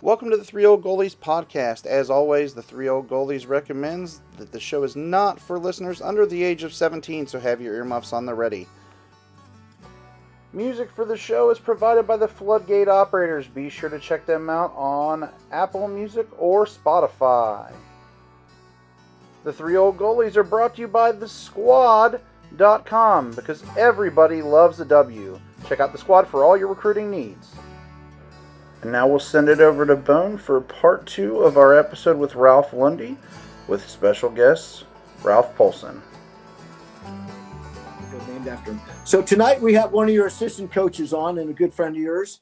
Welcome to the Three Old Goalies podcast. As always, the Three Old Goalies recommends that the show is not for listeners under the age of 17, so have your earmuffs on the ready. Music for the show is provided by the Floodgate Operators. Be sure to check them out on Apple Music or Spotify. The Three Old Goalies are brought to you by thesquad.com because everybody loves a W. Check out the Squad for all your recruiting needs. And now we'll send it over to Bone for part 2 of our episode with Ralph Lundy with special guest Ralph Polson. Named after him. So tonight we have one of your assistant coaches on and a good friend of yours.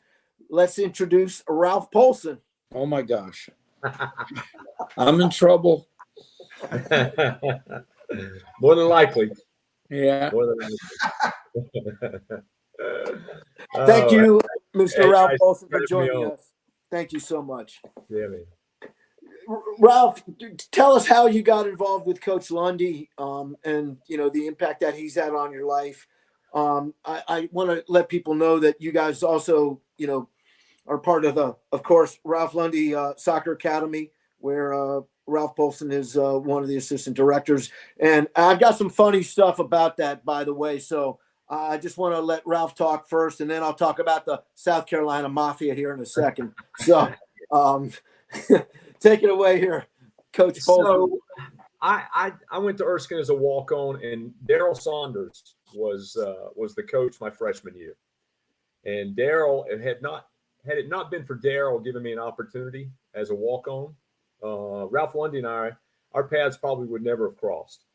Let's introduce Ralph Polson. Oh my gosh. I'm in trouble. More than likely. Yeah. More than likely. Thank you, Mr. Ralph Polson, for turn me joining on. us. Thank you so much. Yeah, man. Ralph, tell us how you got involved with Coach Lundy, and the impact that he's had on your life. I want to let people know that you guys also, are part of of course, Ralph Lundy Soccer Academy, where Ralph Polson is one of the assistant directors. And I've got some funny stuff about that, by the way. So I just want to let Ralph talk first, and then I'll talk about the South Carolina Mafia here in a second. So take it away here, Coach Polson. So I went to Erskine as a walk-on, and Daryl Saunders was the coach my freshman year. And Daryl, had it not been for Daryl giving me an opportunity as a walk-on, Ralph Lundy and our paths probably would never have crossed.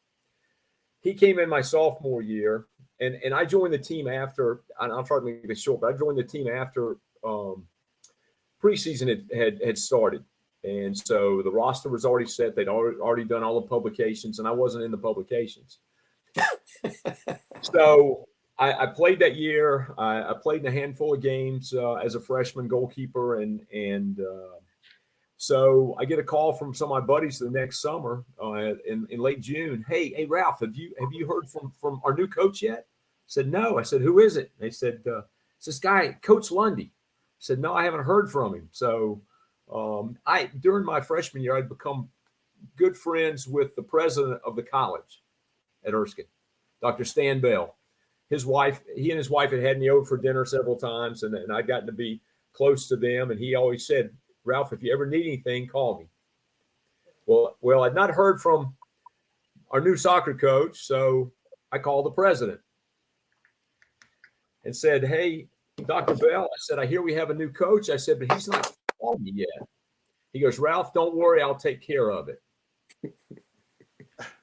He came in my sophomore year, and I joined the team after. I'll try to make it short, but I joined the team after preseason had started. And so the roster was already set. They'd already done all the publications, and I wasn't in the publications. So I played that year. I played in a handful of games as a freshman goalkeeper, and so I get a call from some of my buddies the next summer in late June. Hey, Ralph, have you heard from our new coach yet? I said, no. I said, who is it? They said, it's this guy, Coach Lundy. I said, no, I haven't heard from him. So during my freshman year, I'd become good friends with the president of the college at Erskine, Dr. Stan Bell. He and his wife had me over for dinner several times, and I'd gotten to be close to them. And he always said, Ralph, if you ever need anything, call me. Well, I'd not heard from our new soccer coach, so I called the president and said, hey, Dr. Bell, I said, I hear we have a new coach. I said, but he's not called me yet. He goes, Ralph, don't worry, I'll take care of it.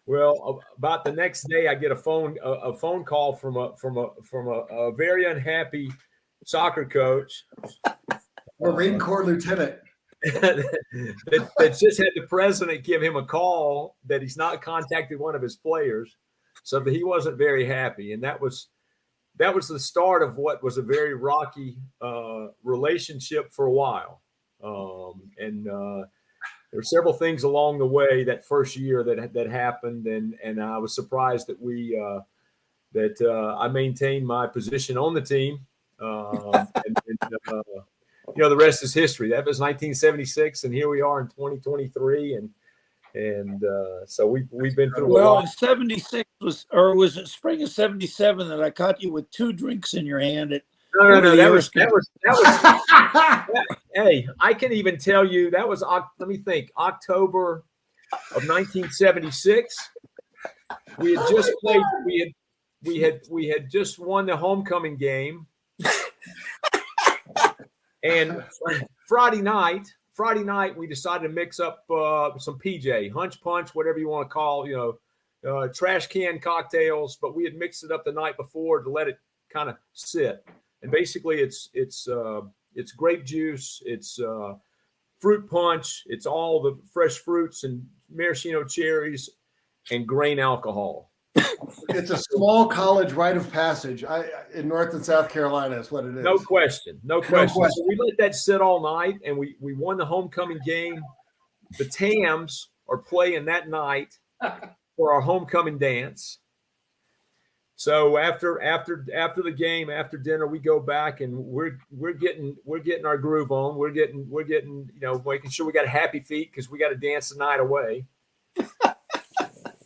Well, about the next day, I get a phone call from a very unhappy soccer coach, Marine Corps lieutenant. that just had the president give him a call that he's not contacted one of his players, so that he wasn't very happy, and that was the start of what was a very rocky relationship for a while. There were several things along the way that first year that happened, and I was surprised that I maintained my position on the team. The rest is history. That was 1976, and here we are in 2023, and so we've been through. Well, in 76 was it spring of 77 that I caught you with 2 drinks in your hand at. No. That was. Hey, I can even tell you that was. Let me think. October of 1976. We had just played. We had just won the homecoming game. And Friday night, we decided to mix up some PJ, hunch punch, whatever you want to call, trash can cocktails. But we had mixed it up the night before to let it kind of sit. And basically, it's grape juice, it's fruit punch, it's all the fresh fruits and maraschino cherries and grain alcohol. It's a small college rite of passage in North and South Carolina is what it is. No question. So we let that sit all night, and we won the homecoming game. The Tams are playing that night for our homecoming dance. So after the game, after dinner, we go back and we're getting our groove on. We're getting making sure we got happy feet because we got to dance the night away.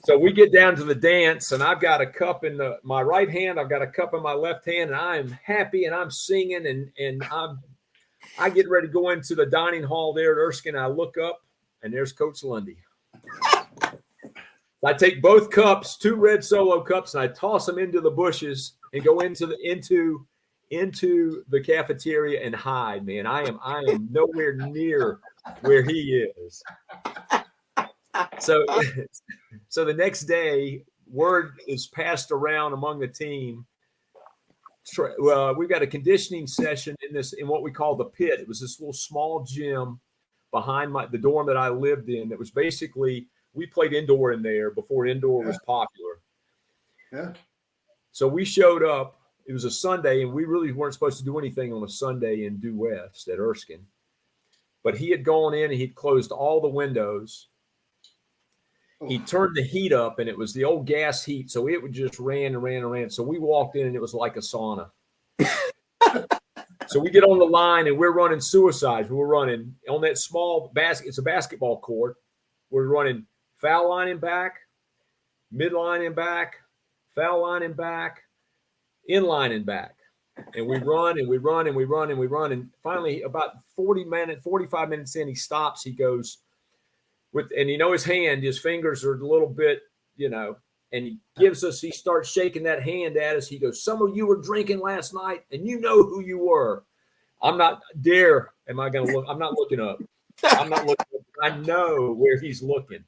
So we get down to the dance, and I've got a cup in my right hand. I've got a cup in my left hand, and I am happy, and I'm singing, and I get ready to go into the dining hall there at Erskine. I look up, and there's Coach Lundy. I take both cups, 2 red Solo cups, and I toss them into the bushes and go into the cafeteria and hide. Man, I am nowhere near where he is. So the next day, word is passed around among the team. We've got a conditioning session in what we call the pit. It was this little small gym behind the dorm that I lived in. That was basically, we played indoor in there before indoor was popular. Yeah. So we showed up. It was a Sunday, and we really weren't supposed to do anything on a Sunday in Due West at Erskine. But he had gone in and he'd closed all the windows. He turned the heat up, and it was the old gas heat, so it would just ran and ran and ran. So we walked in, and it was like a sauna. So we get on the line, and we're running suicides. We're running on that small basket. It's a basketball court. We're running foul line and back, midline and back, foul line and back, inline and back. And we run, and we run, and we run, and we run. And finally, about 45 minutes in, he stops. He goes, his fingers are a little bit, and he starts shaking that hand at us. He goes, some of you were drinking last night, and you know who you were. I'm not dare. Am I going to look? I'm not looking up. I'm not looking up. I know where he's looking.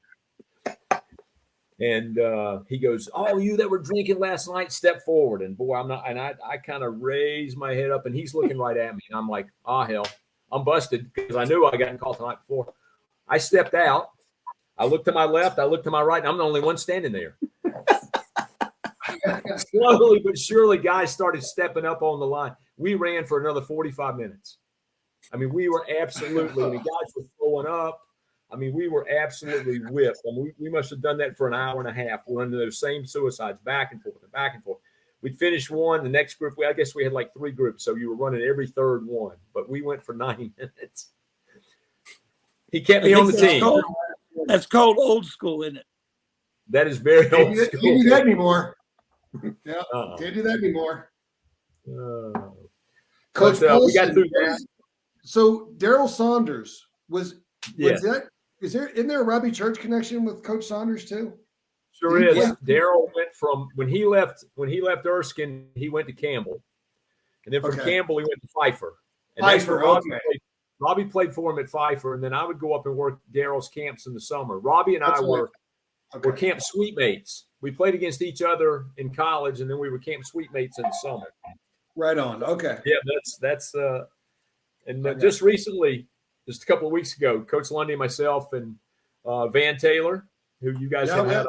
And he goes, oh, you that were drinking last night, step forward. And boy, I'm not. And I kind of raise my head up, and he's looking right at me. And I'm like, hell, I'm busted because I knew I gotten called the night before. I stepped out. I looked to my left. I looked to my right. And I'm the only one standing there. Slowly but surely, guys started stepping up on the line. We ran for another 45 minutes. I mean, we were absolutely, and the guys were throwing up. I mean, we were absolutely whipped. I mean, we must have done that for an hour and a half. We're under those same suicides, back and forth and back and forth. We'd finished one. The next group, I guess we had like 3 groups. So you were running every third one. But we went for 90 minutes. He kept me on the team. That's called old school, isn't it? That is very old school. Can't do that anymore. Yeah, can't do that anymore. Coach, we got through that. So Daryl Saunders isn't there a Robbie Church connection with Coach Saunders too? Sure is. Yeah. Daryl went from when he left Erskine, he went to Campbell, and then from Campbell he went to Pfeiffer. And Pfeiffer, Robbie played for him at Pfeiffer, and then I would go up and work Daryl's camps in the summer. Robbie and I were camp suite mates. We played against each other in college, and then we were camp suite mates in the summer. Right on. Okay. Yeah, that's just recently, just a couple of weeks ago, Coach Lundy, myself, and Van Taylor, who you guys have had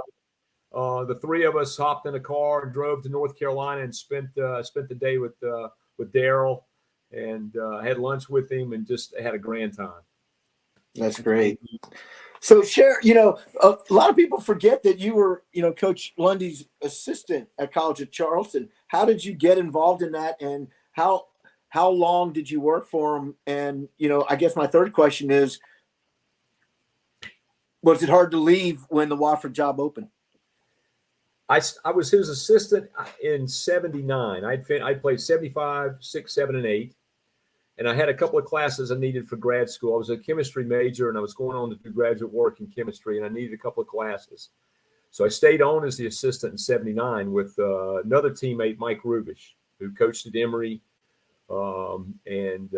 on, the 3 of us hopped in a car and drove to North Carolina and spent the day with Daryl. And had lunch with him and just had a grand time. That's great. So share, a lot of people forget that you were, Coach Lundy's assistant at college at Charleston. How did you get involved in that, and how long did you work for him? And, I guess my third question is, was it hard to leave when the Wofford job opened? I was his assistant in 79. I played 75, 6, 7, and 8. And I had a couple of classes I needed for grad school. I was a chemistry major, and I was going on to do graduate work in chemistry, and I needed a couple of classes. So I stayed on as the assistant in 79 with another teammate, Mike Rubish, who coached at Emory. And then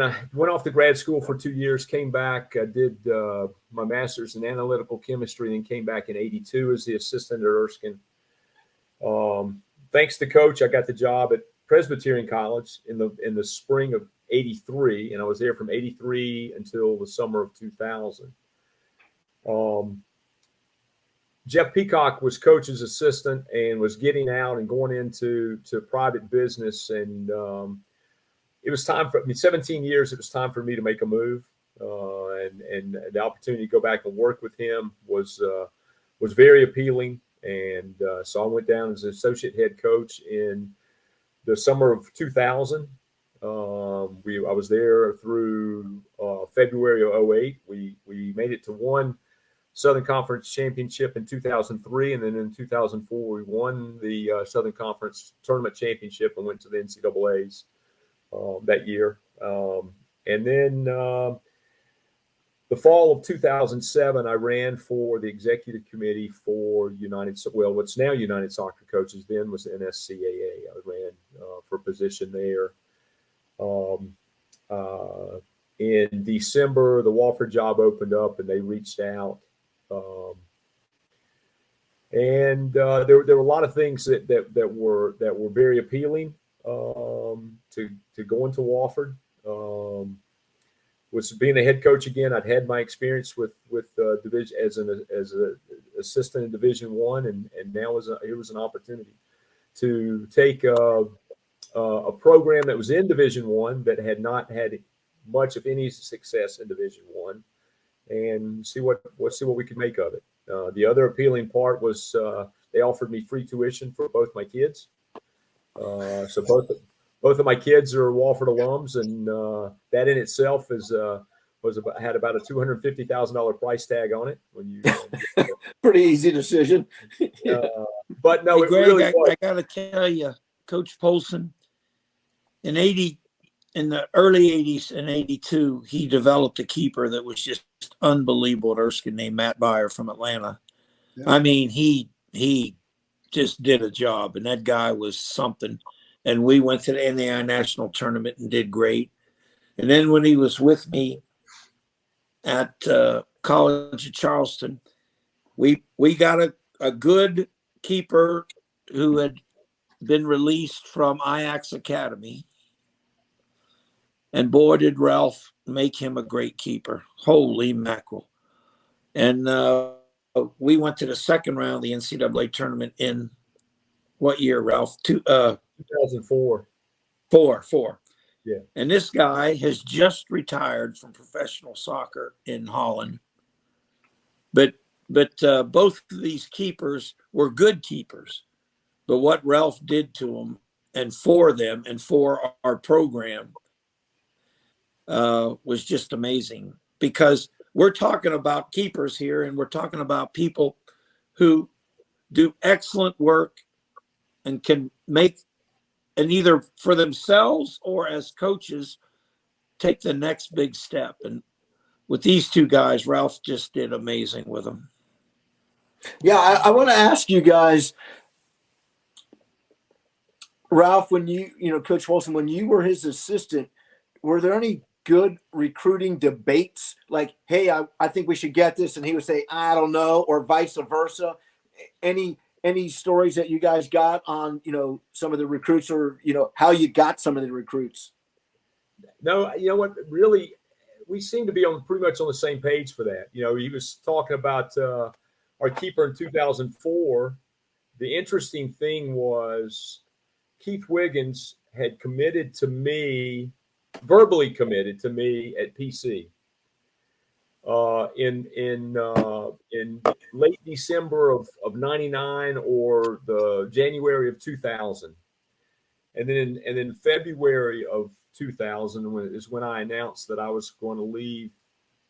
I went off to grad school for 2 years, came back, I did my master's in analytical chemistry, and came back in 82 as the assistant at Erskine. Thanks to Coach, I got the job at Presbyterian College in the spring of 83, and I was there from 83 until the summer of 2000. Jeff Peacock was Coach's assistant and was getting out and going into private business, and it was time for 17 years. It was time for me to make a move, and the opportunity to go back and work with him was very appealing. And so I went down as associate head coach in the summer of 2000. I was there through February of 2008. We made it to one Southern Conference championship in 2003, and then in 2004 we won the Southern Conference tournament championship and went to the NCAA's that year. And then the fall of 2007, I ran for the executive committee for what's now United Soccer Coaches, then was NSCAA. I ran for a position there. In December, the Wofford job opened up, and they reached out. There were a lot of things that were very appealing to go into Wofford. Was being a head coach again. I'd had my experience with division as an assistant in Division I, and now it was an opportunity to take a program that was in Division I that had not had much of any success in Division I, and see what we could make of it. The other appealing part was they offered me free tuition for both my kids. So both of my kids are Wofford alums, and that in itself had about a $250,000 price tag on it. Pretty easy decision. But no, Hey, it Greg, really I was. got to tell you, Coach Polson, in the early 80s and 82, he developed a keeper that was just unbelievable at Erskine named Matt Byer from Atlanta. Yeah. I mean, he just did a job, and that guy was something. And we went to the NAI National Tournament and did great. And then when he was with me at College at Charleston, we got a good keeper who had been released from Ajax Academy. And boy, did Ralph make him a great keeper. Holy mackerel. And we went to the second round of the NCAA tournament in what year, Ralph? 2004. Four. Yeah. And this guy has just retired from professional soccer in Holland. But both of these keepers were good keepers. But what Ralph did to them and for our program was just amazing, because we're talking about keepers here, and we're talking about people who do excellent work and can make, and either for themselves or as coaches, take the next big step. And with these two guys, Ralph just did amazing with them. Yeah, I want to ask you guys, Ralph, when Coach Wilson, when you were his assistant, were there any good recruiting debates? Like, hey, I think we should get this, and he would say, I don't know, or vice versa. Any stories that you guys got on, some of the recruits, or, how you got some of the recruits? No, you know what? Really, we seem to be pretty much on the same page for that. He was talking about our keeper in 2004. The interesting thing was Keith Wiggins had verbally committed to me at PC in late December of 99 or the January of 2000. And then February of 2000 is when I announced that I was going to leave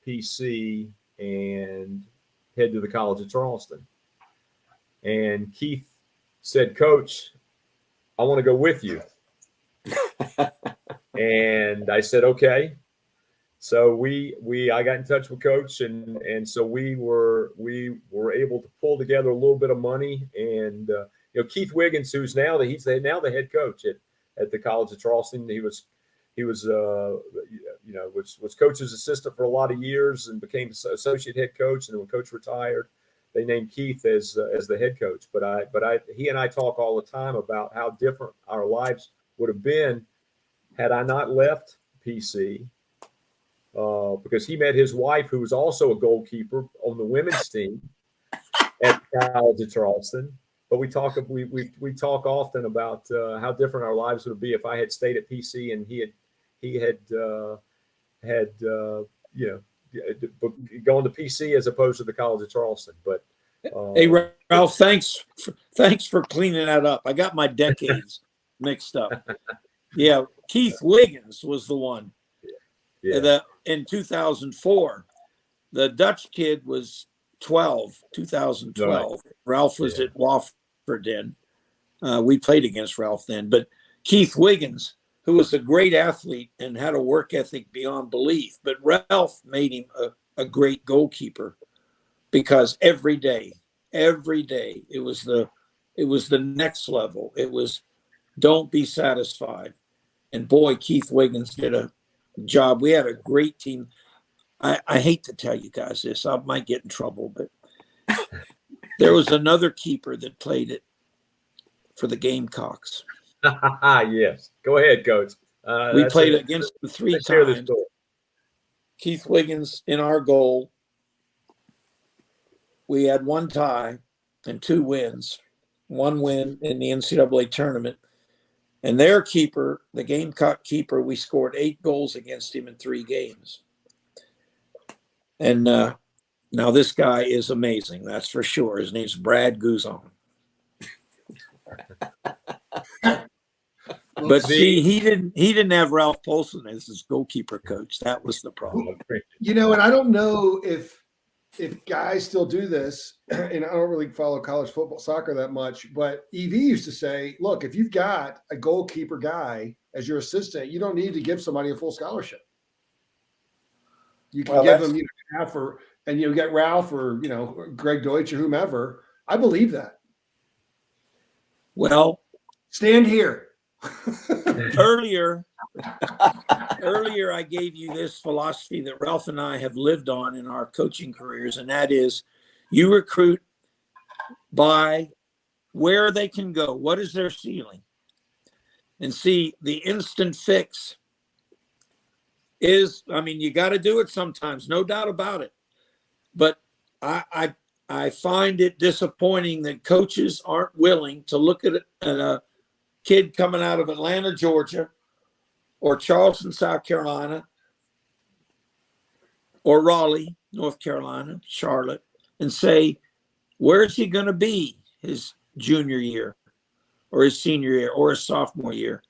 PC and head to the College of Charleston. And Keith said, Coach, I want to go with you. And I said, okay. So I got in touch with Coach, and so we were able to pull together a little bit of money. And Keith Wiggins, who's now the head coach at the College of Charleston, he was Coach's assistant for a lot of years and became associate head coach. And then when Coach retired, they named Keith as the head coach. But he and I talk all the time about how different our lives would have been had I not left PC, because he met his wife, who was also a goalkeeper on the women's team at College of Charleston. But we talk often about how different our lives would be if I had stayed at PC and he had gone to PC as opposed to the College of Charleston. But Hey, Ralph, thanks for cleaning that up. I got my decades mixed up. Yeah, Keith Wiggins was the one. Yeah. In 2004, the Dutch kid was 2012. Right. Ralph was at Wofford then. We played against Ralph then. But Keith Wiggins, who was a great athlete and had a work ethic beyond belief, but Ralph made him a great goalkeeper because every day, it was the next level. It was don't be satisfied. And boy, Keith Wiggins did a job. We had a great team. I hate to tell you guys this. I might get in trouble, but there was another keeper that played it for the Gamecocks. Yes. Go ahead, Coach. We played against them 3 times. Keith Wiggins in our goal. We had 1 tie and 2 wins. 1 win in the NCAA tournament. And their keeper, the Gamecock keeper, we scored 8 goals against him in 3 games. And now this guy is amazing, that's for sure. His name's Brad Guzon. But see, he didn't have Ralph Polson as his goalkeeper coach. That was the problem. And I don't know if guys still do this, and I don't really follow college football, soccer that much, but EV used to say, look, if you've got a goalkeeper guy as your assistant, you don't need to give somebody a full scholarship. You can give them half, and get Ralph or Greg Deutsch or whomever. I believe that. Well, stand here. Earlier, I gave you this philosophy that Ralph and I have lived on in our coaching careers, and that is you recruit by where they can go. What is their ceiling? And see, the instant fix is, you got to do it sometimes, no doubt about it. But I find it disappointing that coaches aren't willing to look at a kid coming out of Atlanta, Georgia, or Charleston, South Carolina, or Raleigh, North Carolina, Charlotte, and say, where is he going to be his junior year or his senior year or his sophomore year?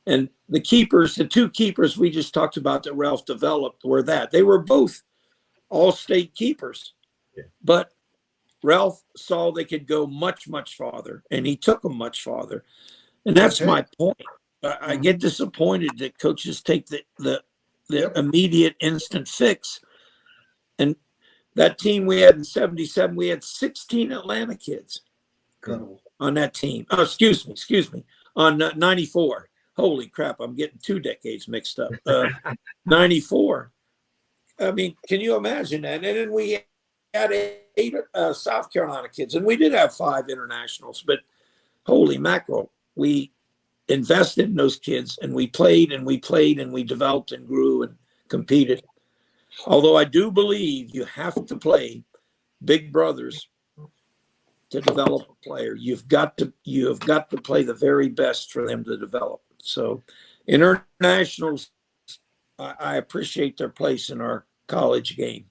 And the 2 keepers we just talked about that Ralph developed were that. They were both all-state keepers. Yeah. But Ralph saw they could go much, much farther, and he took them much farther. And that's my point. I get disappointed that coaches take the immediate instant fix. And that team we had in 77, we had 16 Atlanta kids. Incredible. On that team. Oh, excuse me. On 94. Holy crap, I'm getting 2 decades mixed up. 94. Can you imagine that? And then we had 8 South Carolina kids, and we did have 5 internationals, but holy mackerel, we invested in those kids, and we played, and we developed and grew and competed. Although I do believe you have to play big brothers to develop a player. You have got to play the very best for them to develop. So internationals, I appreciate their place in our college game.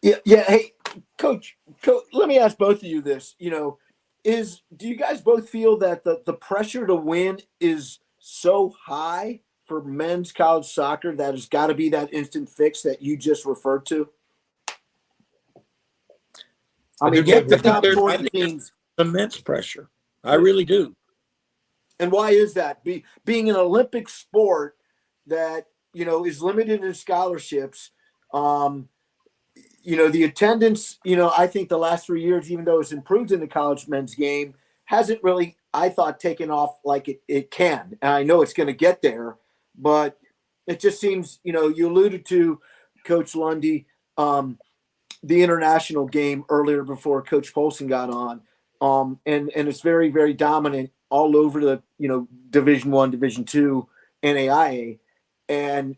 Yeah. Hey, Coach, let me ask both of you this. Do you guys both feel that the pressure to win is so high for men's college soccer that it's got to be that instant fix that you just referred to? Get the top 40 teams. Immense pressure. I really do. And why is that? Being an Olympic sport that, is limited in scholarships, the attendance, I think the last 3 years, even though it's improved in the college men's game, hasn't really, I thought, taken off like it can. And I know it's going to get there, but it just seems, you alluded to, Coach Lundy, the international game earlier before Coach Polson got on. And it's very, very dominant all over the, Division I, Division II, NAIA. And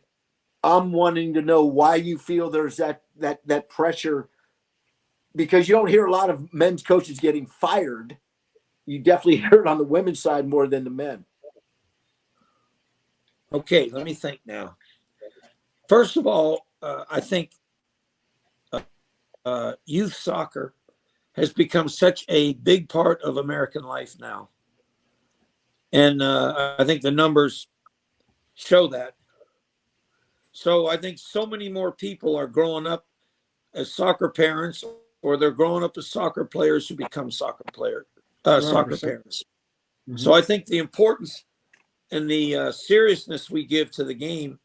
I'm wanting to know why you feel there's that pressure, because you don't hear a lot of men's coaches getting fired. You definitely hear it on the women's side more than the men. Okay, let me think now. First of all, I think youth soccer has become such a big part of American life now. And I think the numbers show that. So I think so many more people are growing up as soccer parents, or they're growing up as soccer players who become soccer soccer parents. Mm-hmm. So I think the importance and the seriousness we give to the game,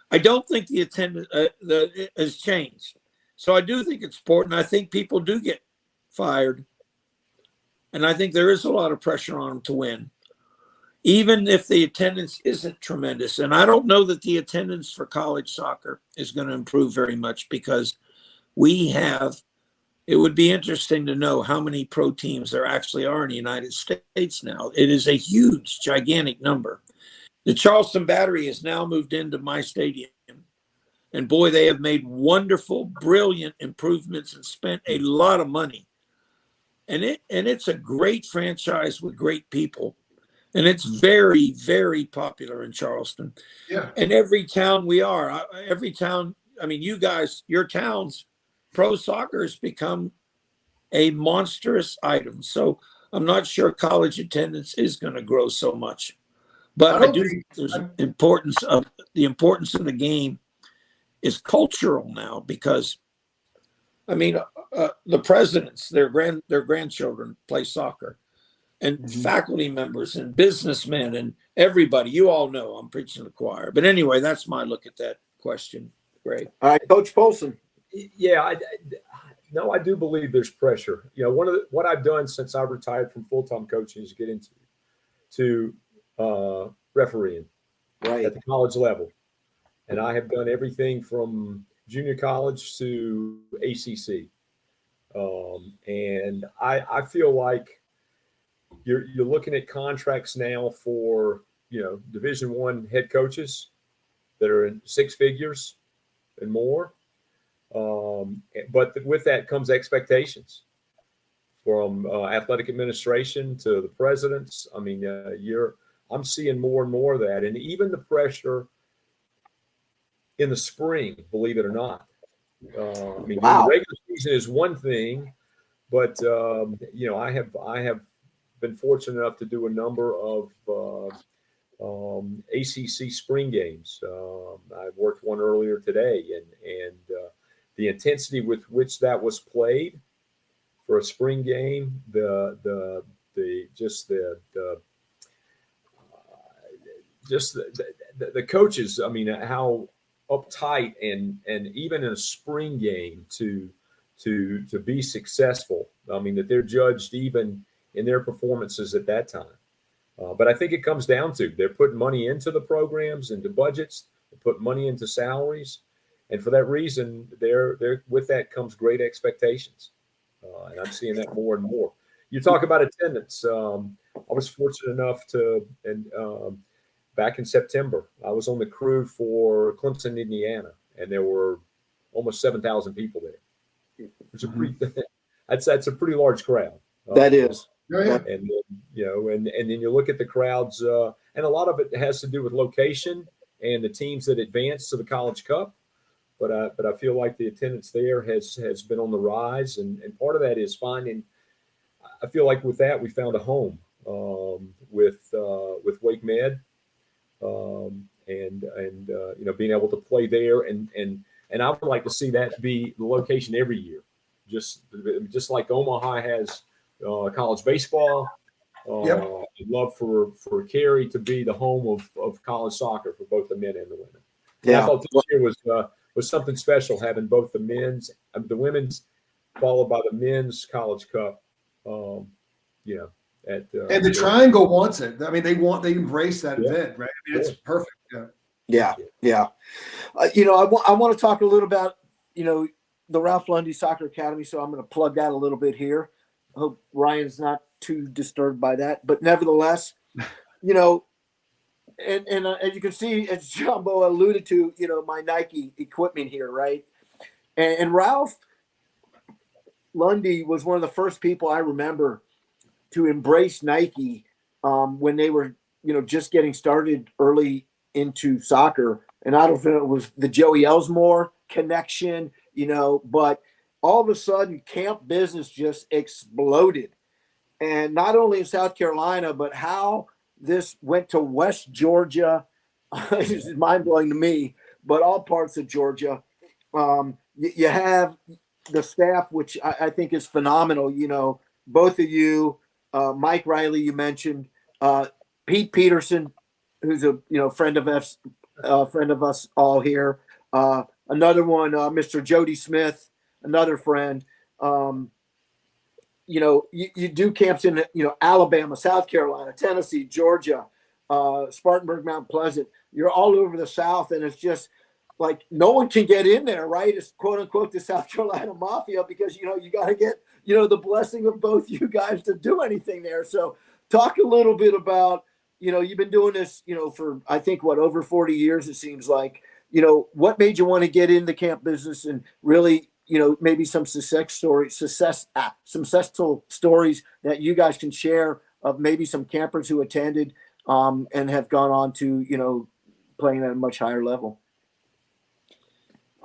I don't think the attendance has changed. So I do think it's important. I think people do get fired. And I think there is a lot of pressure on them to win, even if the attendance isn't tremendous. And I don't know that the attendance for college soccer is going to improve very much, because it would be interesting to know how many pro teams there actually are in the United States now. It is a huge, gigantic number. The Charleston Battery has now moved into my stadium. And boy, they have made wonderful, brilliant improvements and spent a lot of money. And it's a great franchise with great people. And it's very, very popular in Charleston. Yeah. And every town you guys, your towns, pro soccer has become a monstrous item. So I'm not sure college attendance is going to grow so much. But I do think there's the importance of the game is cultural now, because the presidents, their grandchildren play soccer, and faculty members and businessmen and everybody. You all know I'm preaching to the choir. But anyway, that's my look at that question. Great. All right, Coach Polson. Yeah, I do believe there's pressure. What I've done since I retired from full-time coaching is get into refereeing at the college level. And I have done everything from junior college to ACC. And I feel like you're looking at contracts now for, Division I head coaches that are in six figures and more. But with that comes expectations from athletic administration to the presidents. I'm seeing more and more of that. And even the pressure in the spring, believe it or not. Wow. The regular season is one thing, but I have been fortunate enough to do a number of ACC spring games. I worked one earlier today, and the intensity with which that was played for a spring game, the coaches. How uptight and even in a spring game to be successful. That they're judged even in their performances at that time. But I think it comes down to they're putting money into the programs, into budgets, they put money into salaries, and for that reason, they're with that comes great expectations, and I'm seeing that more and more. You talk about attendance. I was fortunate enough to back in September, I was on the crew for Clemson, Indiana, and there were almost 7,000 people there. It's that's a pretty large crowd. That is. And then, and then you look at the crowds, and a lot of it has to do with location and the teams that advance to the College Cup. But I feel like the attendance there has been on the rise, and part of that is finding. I feel like with that we found a home with Wake Med. Being able to play there, and I would like to see that be the location every year, just like Omaha has college baseball. I'd love for Cary to be the home of college soccer for both the men and the women. Yeah, I thought this year was something special, having both the women's followed by the men's College Cup. And the Triangle wants it. They embrace that event, right? It's perfect. Yeah. I want to talk a little about, the Ralph Lundy Soccer Academy. So I'm going to plug that a little bit here. I hope Ryan's not too disturbed by that, but nevertheless, and as you can see, as Jumbo alluded to, my Nike equipment here, right? And Ralph Lundy was one of the first people I remember to embrace Nike when they were, just getting started early into soccer. And I don't know if it was the Joey Elsmore connection, but all of a sudden camp business just exploded. And not only in South Carolina, but how this went to West Georgia. This is mind blowing to me, but all parts of Georgia. You have the staff, which I think is phenomenal. You know, both of you, Mike Riley, you mentioned, Pete Peterson, who's a friend of us all here. Another one, Mr. Jody Smith, another friend. You do camps in Alabama, South Carolina, Tennessee, Georgia, Spartanburg, Mount Pleasant. You're all over the South, and it's just like no one can get in there, right? It's quote unquote the South Carolina Mafia because you got to get the blessing of both you guys to do anything there. So talk a little bit about you've been doing this for I think over 40 years it seems like. What made you want to get in the camp business and really maybe some successful stories that you guys can share of maybe some campers who attended and have gone on to playing at a much higher level.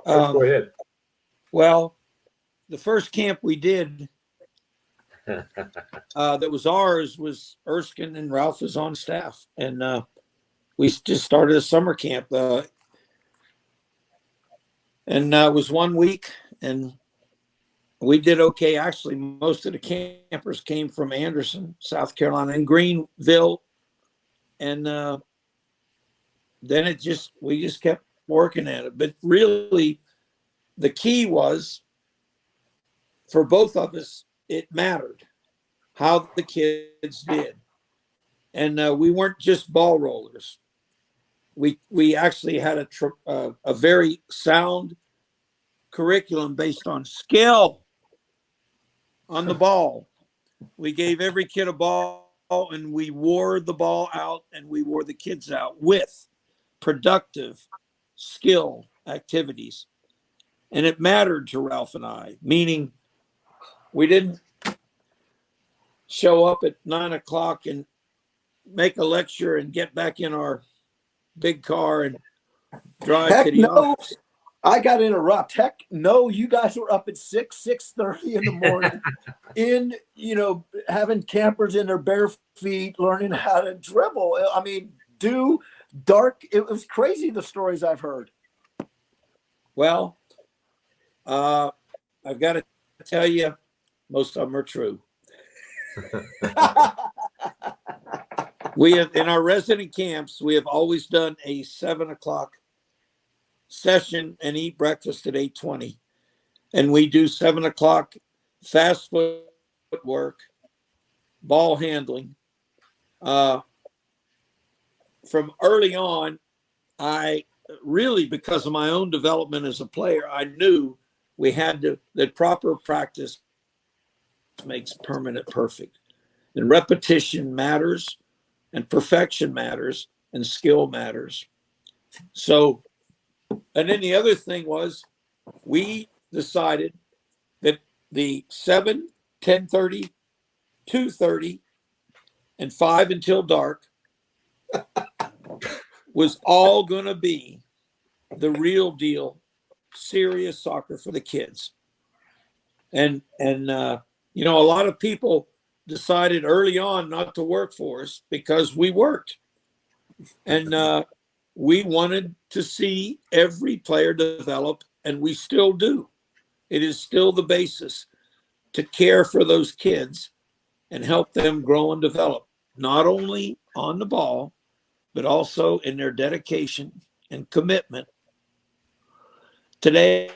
Go ahead. Well, the first camp we did that was ours was Erskine, and Ralph was on staff, and we just started a summer camp, and it was 1 week, and we did okay. Actually, most of the campers came from Anderson, South Carolina, and Greenville, and then we just kept working at it. But really, the key was for both of us, it mattered how the kids did. And we weren't just ball rollers. We actually had a very sound curriculum based on skill on the ball. We gave every kid a ball, and we wore the ball out, and we wore the kids out with productive skill activities. And it mattered to Ralph and I, meaning we didn't show up at 9:00 and make a lecture and get back in our big car and drive to the office. I got to interrupt. Heck no, you guys were up at 6:30 in the morning having campers in their bare feet, learning how to dribble. I mean, dark. It was crazy, the stories I've heard. Well, I've got to tell you, most of them are true. We have, in our resident camps, we have always done a 7:00 session and eat breakfast at 8:20. And we do 7:00 fast footwork, ball handling. From early on, I really, because of my own development as a player, I knew we had that proper practice makes permanent perfect. And repetition matters, and perfection matters, and skill matters. So, and then the other thing was, we decided that the 7, 10:30, 2:30, and 5 until dark was all going to be the real deal, serious soccer for the kids. And a lot of people decided early on not to work for us because we worked. And we wanted to see every player develop, and we still do. It is still the basis to care for those kids and help them grow and develop, not only on the ball, but also in their dedication and commitment. Today,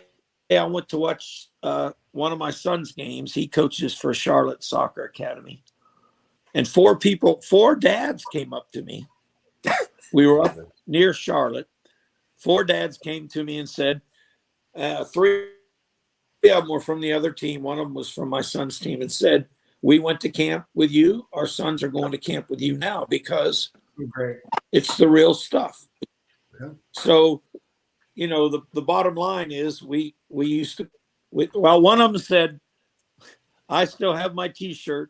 I went to watch one of my son's games. He coaches for Charlotte Soccer Academy. And 4 dads came up to me. We were up near Charlotte. 4 dads came to me and said, 3 of them were from the other team. One of them was from my son's team, and said, we went to camp with you. Our sons are going to camp with you now because it's the real stuff. Okay. So, the bottom line is we used to, one of them said, I still have my T-shirt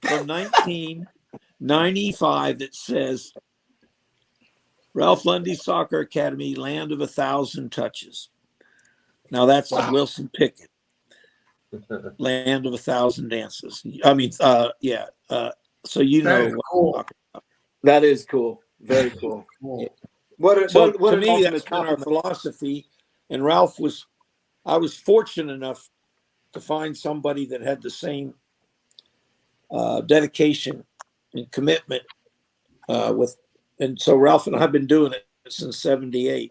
from 1995 that says, Ralph Lundy Soccer Academy, land of 1,000 touches. Now that's Wilson Pickett. Land of 1,000 dances. I mean, yeah. So you know That is what cool. I'm talking about. That is cool. Very cool. Cool. So What to an me, ultimate that's been our compliment. philosophy. And I was fortunate enough to find somebody that had the same dedication and commitment and so Ralph and I have been doing it since '78.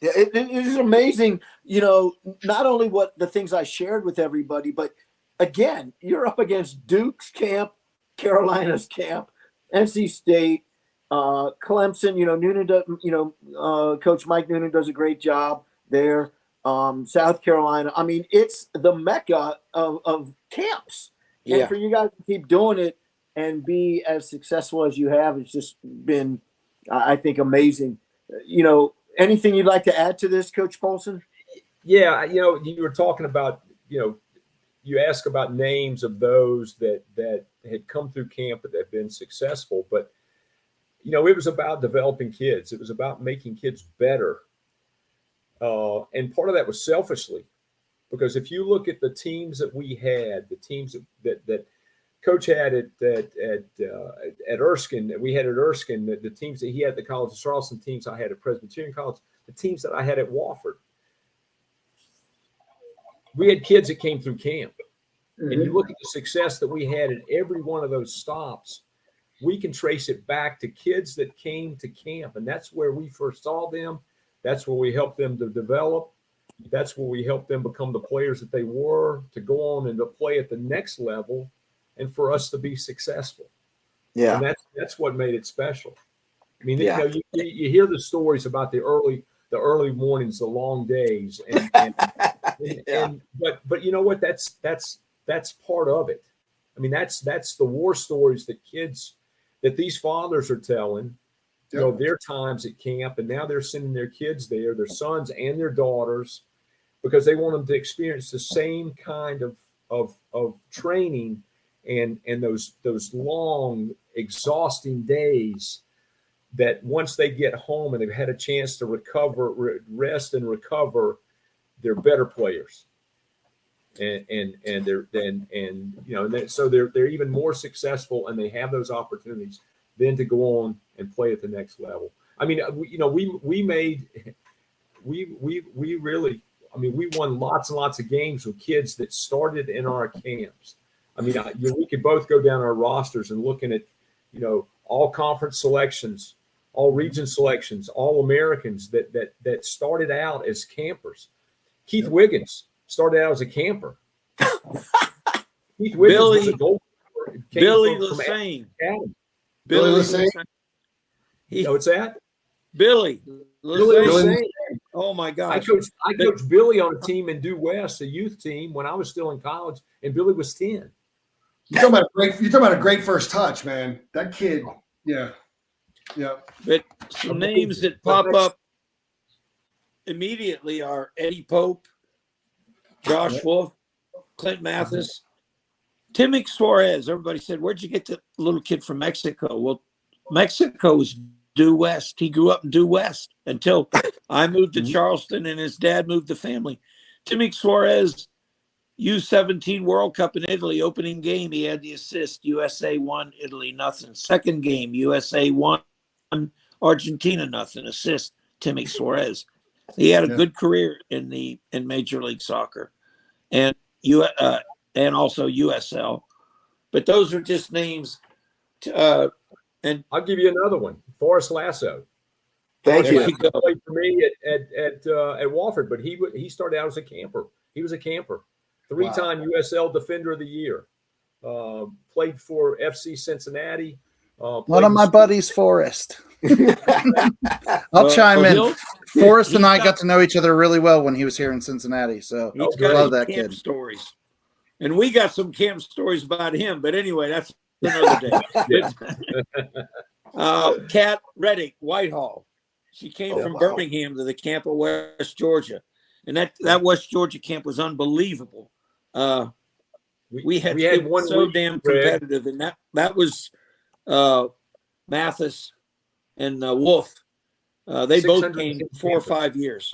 Yeah, it is amazing, not only what the things I shared with everybody, but again, you're up against Duke's camp, Carolina's camp, NC State, Clemson. Noonan does, Coach Mike Noonan does a great job there. South Carolina. I mean, it's the mecca of camps. Yeah. And for you guys to keep doing it and be as successful as you have, it's just been, I think, amazing. Anything you'd like to add to this, Coach Polson? Yeah, you were talking about, you ask about names of those that had come through camp that have been successful, but it was about developing kids. It was about making kids better, and part of that was selfishly, because if you look at the teams that we had, the teams that Coach had at Erskine, that we had at Erskine, the teams that he had at the College of Charleston, teams I had at Presbyterian College, the teams that I had at Wofford. We had kids that came through camp. Mm-hmm. And you look at the success that we had at every one of those stops, we can trace it back to kids that came to camp. And that's where we first saw them. That's where we helped them to develop. That's where we helped them become the players that they were, to go on and to play at the next level, and for us to be successful. Yeah. And that's what made it special. I mean, you hear the stories about the early mornings, the long days, but you know what? That's part of it. I mean, that's the war stories that these fathers are telling, their times at camp, and now they're sending their kids there, their sons and their daughters, because they want them to experience the same kind of training and those long, exhausting days, that once they get home and they've had a chance to rest and recover, they're better players. And so they're even more successful, and they have those opportunities then to go on and play at the next level. I mean, we won lots and lots of games with kids that started in our camps. I mean, we could both go down our rosters and looking at, all conference selections, all region selections, all Americans that started out as campers. Keith Wiggins started out as a camper. Keith Wiggins was a goalkeeper. Billy Lassane. Billy Lassane. What's that? Billy Lassane. Oh my gosh! I coached Billy on a team in Due West, a youth team, when I was still in college, and Billy was 10. You're talking about a great first touch, man. That kid, yeah. But some names that pop up immediately are Eddie Pope, Josh Wolf, Clint Mathis, Timmy Suarez. Everybody said, "Where'd you get the little kid from Mexico?" Well, Mexico is Due West. He grew up in Due West until I moved to Charleston, and his dad moved the family. Timmy Suarez, U17 World Cup in Italy, opening game, he had the assist. USA won, Italy nothing. Second game, USA won, Argentina nothing. Assist, Timmy Suarez. He had a good career in Major League Soccer, and also USL. But those are just names. And I'll give you another one, Forrest Lasso. Thank you. He played for me at Wofford, but he started out as a camper. He was a camper. 3-time USL Defender of the Year. Played for FC Cincinnati. One of my buddies, Forrest. I'll chime in. Forrest and I got to know each other really well when he was here in Cincinnati. So he's got love that camp kid. Stories, and we got some camp stories about him. But anyway, that's another day. Kat Reddick, Whitehall. She came from Birmingham to the camp at West Georgia, and that West Georgia camp was unbelievable. We had one so damn competitive, and that was Mathis and Wolf. They both came 4 or 5 years.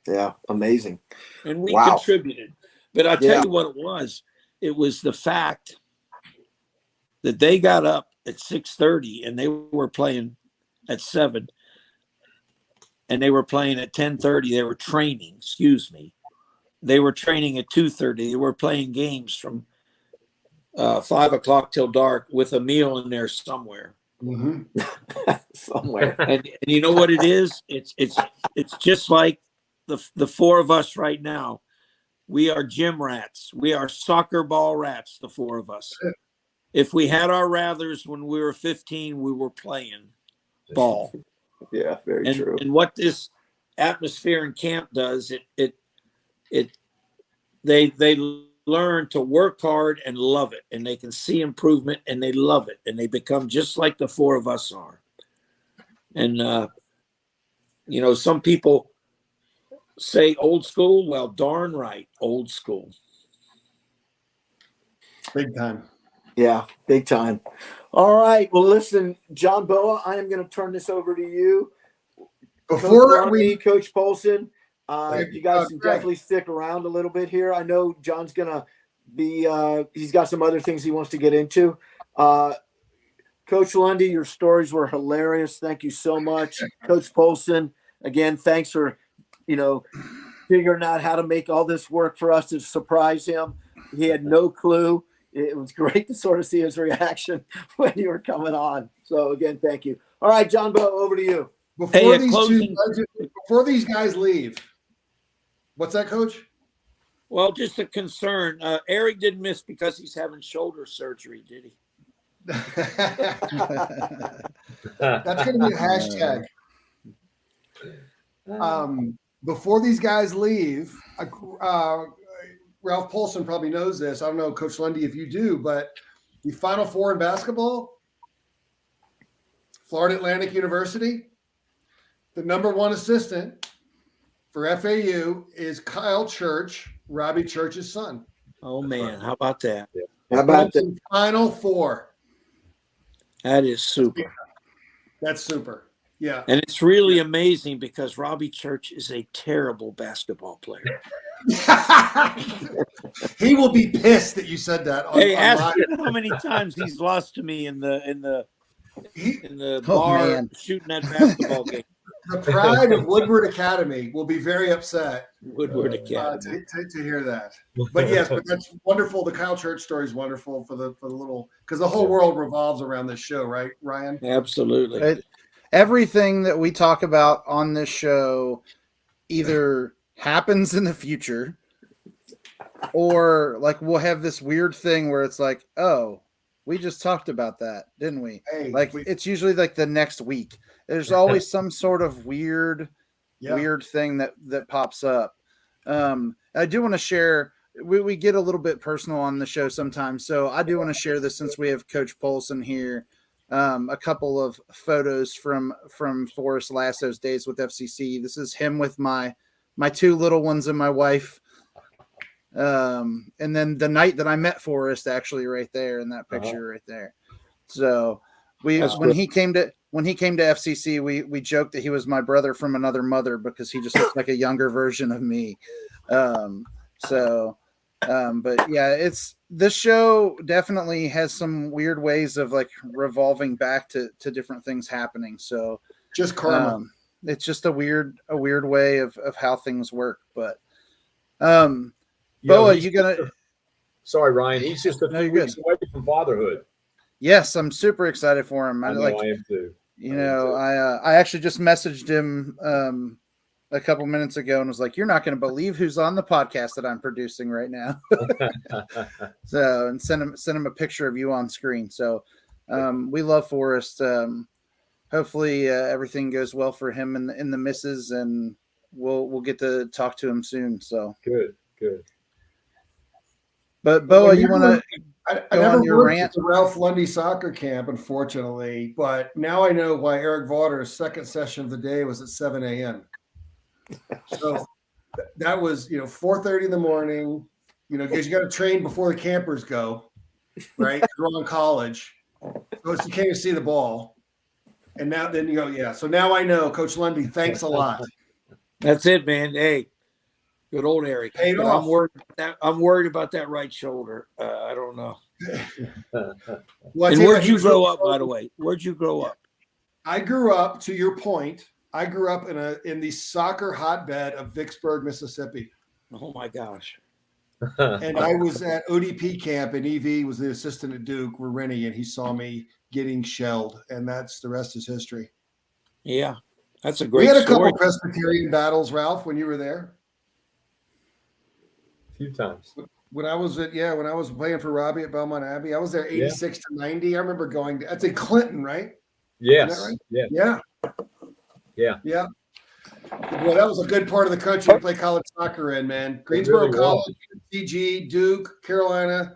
Yeah, amazing. And we contributed. But I'll tell you what it was. It was the fact that they got up at 6:30 and they were playing at 7, and they were playing at 10:30. They were training, excuse me. They were training at 2:30. They were playing games from 5 o'clock till dark with a meal in there somewhere. Somewhere. And you know what it is? It's just like the four of us right now. We are gym rats. We are soccer ball rats, the four of us. If we had our rathers when we were 15, we were playing ball. Yeah, very true. And what this atmosphere in camp does, they learn to work hard and love it, and they can see improvement and they love it, and they become just like the four of us are. And some people say old school. Well, darn right, old school. Big time. Yeah, big time. All right. Well, listen, John Boa, I am going to turn this over to you. Coach Polson, you guys can definitely stick around a little bit here. I know John's going to be he's got some other things he wants to get into. Coach Lundy, your stories were hilarious. Thank you so much. Coach Polson, again, thanks for, figuring out how to make all this work for us to surprise him. He had no clue. It was great to sort of see his reaction when you were coming on. So, again, thank you. All right, John Bo, over to you. Before these guys leave, what's that, Coach? Well, just a concern. Eric didn't miss because he's having shoulder surgery, did he? That's going to be a hashtag. Before these guys leave, Ralph Polson probably knows this. I don't know, Coach Lundy, if you do, but the Final Four in basketball, Florida Atlantic University, the number one assistant for FAU is Kyle Church, Robbie Church's son. Oh, man. How about that? How about the Final Four? That is super. That's super. Yeah. And it's really amazing because Robbie Church is a terrible basketball player. He will be pissed that you said that. Ask him how many times he's lost to me in the bar shooting that basketball game. The pride of Woodward Academy will be very upset. Woodward Academy to hear that. But yes, but that's wonderful. The Kyle Church story is wonderful for the little, because the whole world revolves around this show, right, Ryan? Absolutely. Everything that we talk about on this show either happens in the future, or like we'll have this weird thing where it's like, oh, we just talked about that, didn't we? It's usually like the next week. There's always some sort of weird thing that pops up. I do want to share. We get a little bit personal on the show sometimes, so I do want to share this since we have Coach Polson here. A couple of photos from Forrest Lasso's days with FCC. This is him with my two little ones and my wife. And then the night that I met Forrest, actually right there in that picture right there. So when he came to FCC, we joked that he was my brother from another mother because he just looks like a younger version of me. But yeah, this show definitely has some weird ways of like revolving back to different things happening. So just karma. It's just a weird way of how things work. But Boa, you gonna? Sorry, Ryan. He's just a few weeks away from fatherhood. Yes, I'm super excited for him. I am too. I actually just messaged him a couple minutes ago and was like, "You're not going to believe who's on the podcast that I'm producing right now." So, and send him a picture of you on screen. So, we love Forrest. Hopefully, everything goes well for him and the missus, and we'll get to talk to him soon. So good. But Boa, you want to? I never worked at the Ralph Lundy soccer camp, unfortunately, but now I know why Eric Vaughter's second session of the day was at 7 a.m. So that was, 4:30 in the morning, because you got to train before the campers go, right? You're on college, so you can't even see the ball. And then you go, yeah. So now I know, Coach Lundy, thanks a lot. That's it, man. Hey, Good old Eric. Paid But off. I'm worried about that right shoulder. I don't know. Well, And where'd you grow up, by the way? Where'd you grow up? I grew up, to your point, I grew up in the soccer hotbed of Vicksburg, Mississippi. Oh my gosh. And I was at ODP camp, and EV was the assistant at Duke, with Rennie, and he saw me getting shelled, and that's the rest is history. Yeah, that's a We great had a story. couple Presbyterian battles, Ralph, when you were there. A few times. When I was playing for Robbie at Belmont Abbey, I was there 86 to 90. I remember going that's in Clinton, right? Yes. Isn't that Yeah. right? Yeah. Yeah. Well, that was a good part of the country to play college soccer in, man. Greensboro really College, CG, Duke, Carolina,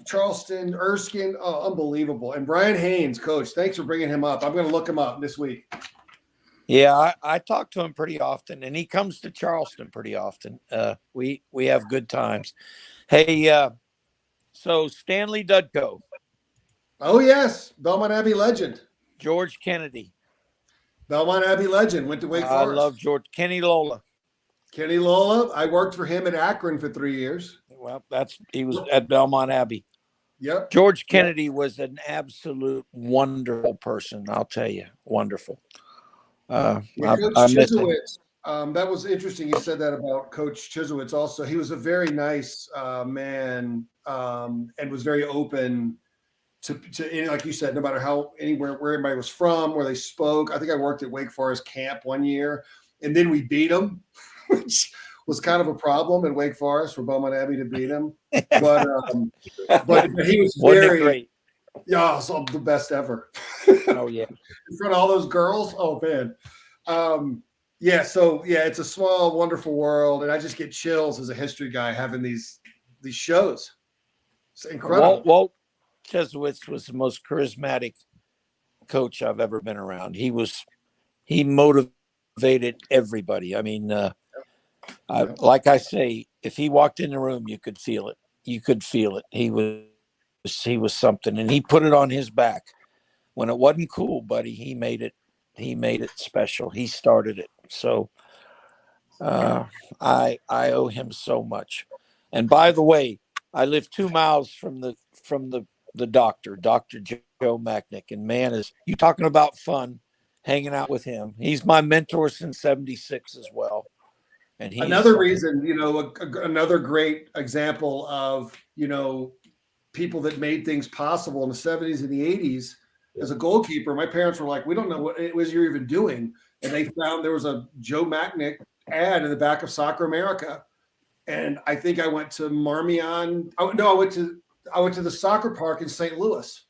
Charleston, Erskine. Oh, unbelievable. And Brian Haynes, coach, thanks for bringing him up. I'm going to look him up this week. Yeah, I talk to him pretty often, and he comes to Charleston pretty often. We have good times. Hey, so Stanley Dudko, Oh, yes. Belmont Abbey legend. George Kennedy. Belmont Abbey legend. Went to Wake I Forest. love George. Kenny Lola. Kenny Lola. I worked for him at Akron for 3 years. Well, he was at Belmont Abbey. Yep. George Kennedy was an absolute wonderful person. I'll tell you, wonderful. Coach I miss him. Chisowitz. That was interesting. You said that about Coach Chisowitz. Also, he was a very nice man, and was very open to like you said, no matter where anybody was from, where they spoke. I think I worked at Wake Forest camp one year, and then we beat them, which was kind of a problem at Wake Forest for Belmont Abbey to beat him. But he was very great. Yeah, so the best ever. Oh yeah, in front of all those girls. Oh man. It's a small, wonderful world, and I just get chills as a history guy having these shows. It's incredible. Walt Chesowitz was the most charismatic coach I've ever been around. He motivated everybody. I mean, like I say, if he walked in the room, you could feel it. You could feel it. He was something, and he put it on his back. When it wasn't cool, buddy, he made it special. He started it. So I owe him so much. And by the way, I live 2 miles from the doctor, Dr. Joe Macknick. And man, is you talking about fun hanging out with him. He's my mentor since 76 as well. And he's another reason, another great example of, people that made things possible in the 70s and the 80s. As a goalkeeper, my parents were like, we don't know what it was you're even doing. And they found there was a Joe Macknick ad in the back of Soccer America. And I think I went to Marmion. I went to the soccer park in St. Louis.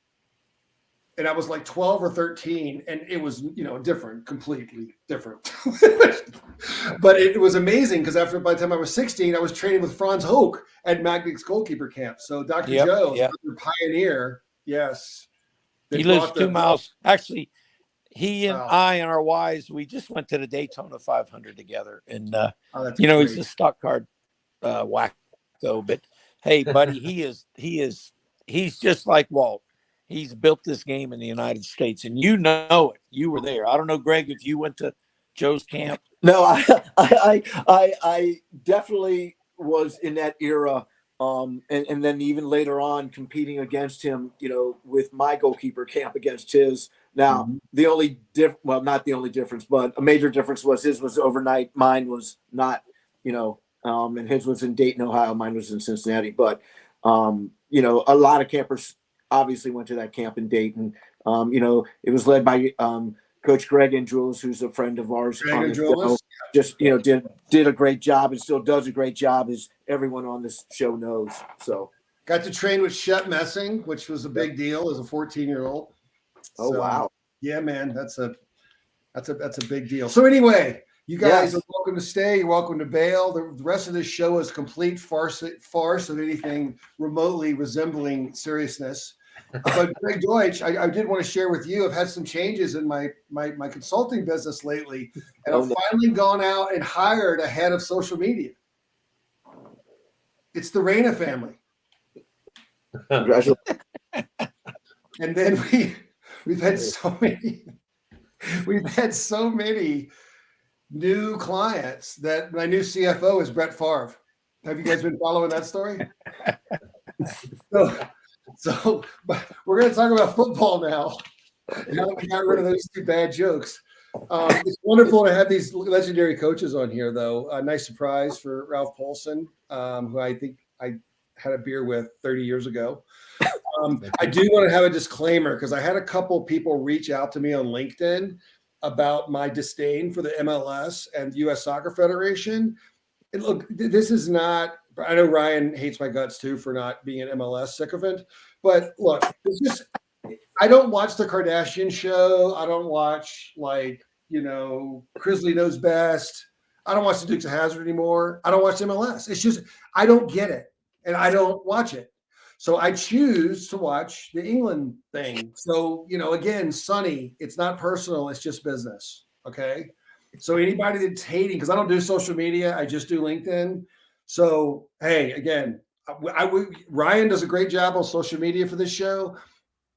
And I was like 12 or 13. And it was, completely different. But it was amazing because by the time I was 16, I was training with Franz Hoek at Macknick's goalkeeper camp. So Dr. Joe, another pioneer. Yes. He lives 2 miles. Actually, he and I and our wives, we just went to the Daytona 500 together. And, great. he's a stock card wacko. But, hey, buddy, he's just like Walt. He's built this game in the United States. And you know it. You were there. I don't know, Greg, if you went to Joe's camp. No, I definitely was in that era. And then even later on competing against him, with my goalkeeper camp against his. Now, the only not the only difference, but a major difference was his was overnight. Mine was not, and his was in Dayton, Ohio. Mine was in Cincinnati. But, a lot of campers obviously went to that camp in Dayton. It was led by Coach Greg Andrulis, who's a friend of ours. Just, did a great job and still does a great job, as everyone on this show knows. So got to train with Shep Messing, which was a big deal as a 14-year-old. Oh, wow. Yeah, man, that's a big deal. So anyway, you guys are welcome to stay. You're welcome to bail. The rest of this show is complete farce of anything remotely resembling seriousness. But Greg Deutsch, I did want to share with you, I've had some changes in my consulting business lately, and I've finally gone out and hired a head of social media. It's the Reyna family. Congratulations. And then we've had so many new clients that my new CFO is Brett Favre. Have you guys been following that story? So we're going to talk about football now. Now that we got rid of those two bad jokes. It's wonderful to have these legendary coaches on here, though. A nice surprise for Ralph Polson, who I think I had a beer with 30 years ago. I do want to have a disclaimer because I had a couple people reach out to me on LinkedIn about my disdain for the MLS and U.S. Soccer Federation. And look, this is not – I know Ryan hates my guts too for not being an MLS sycophant. But look, it's just – I don't watch the Kardashian show. I don't watch Crisley Knows Best. I don't watch the Dukes of Hazzard anymore. I don't watch MLS. It's just I don't get it, and I don't watch it. So I choose to watch the England thing. So, again, Sonny, it's not personal. It's just business. Okay. So anybody that's hating, because I don't do social media, I just do LinkedIn. So, hey, again, Ryan does a great job on social media for this show.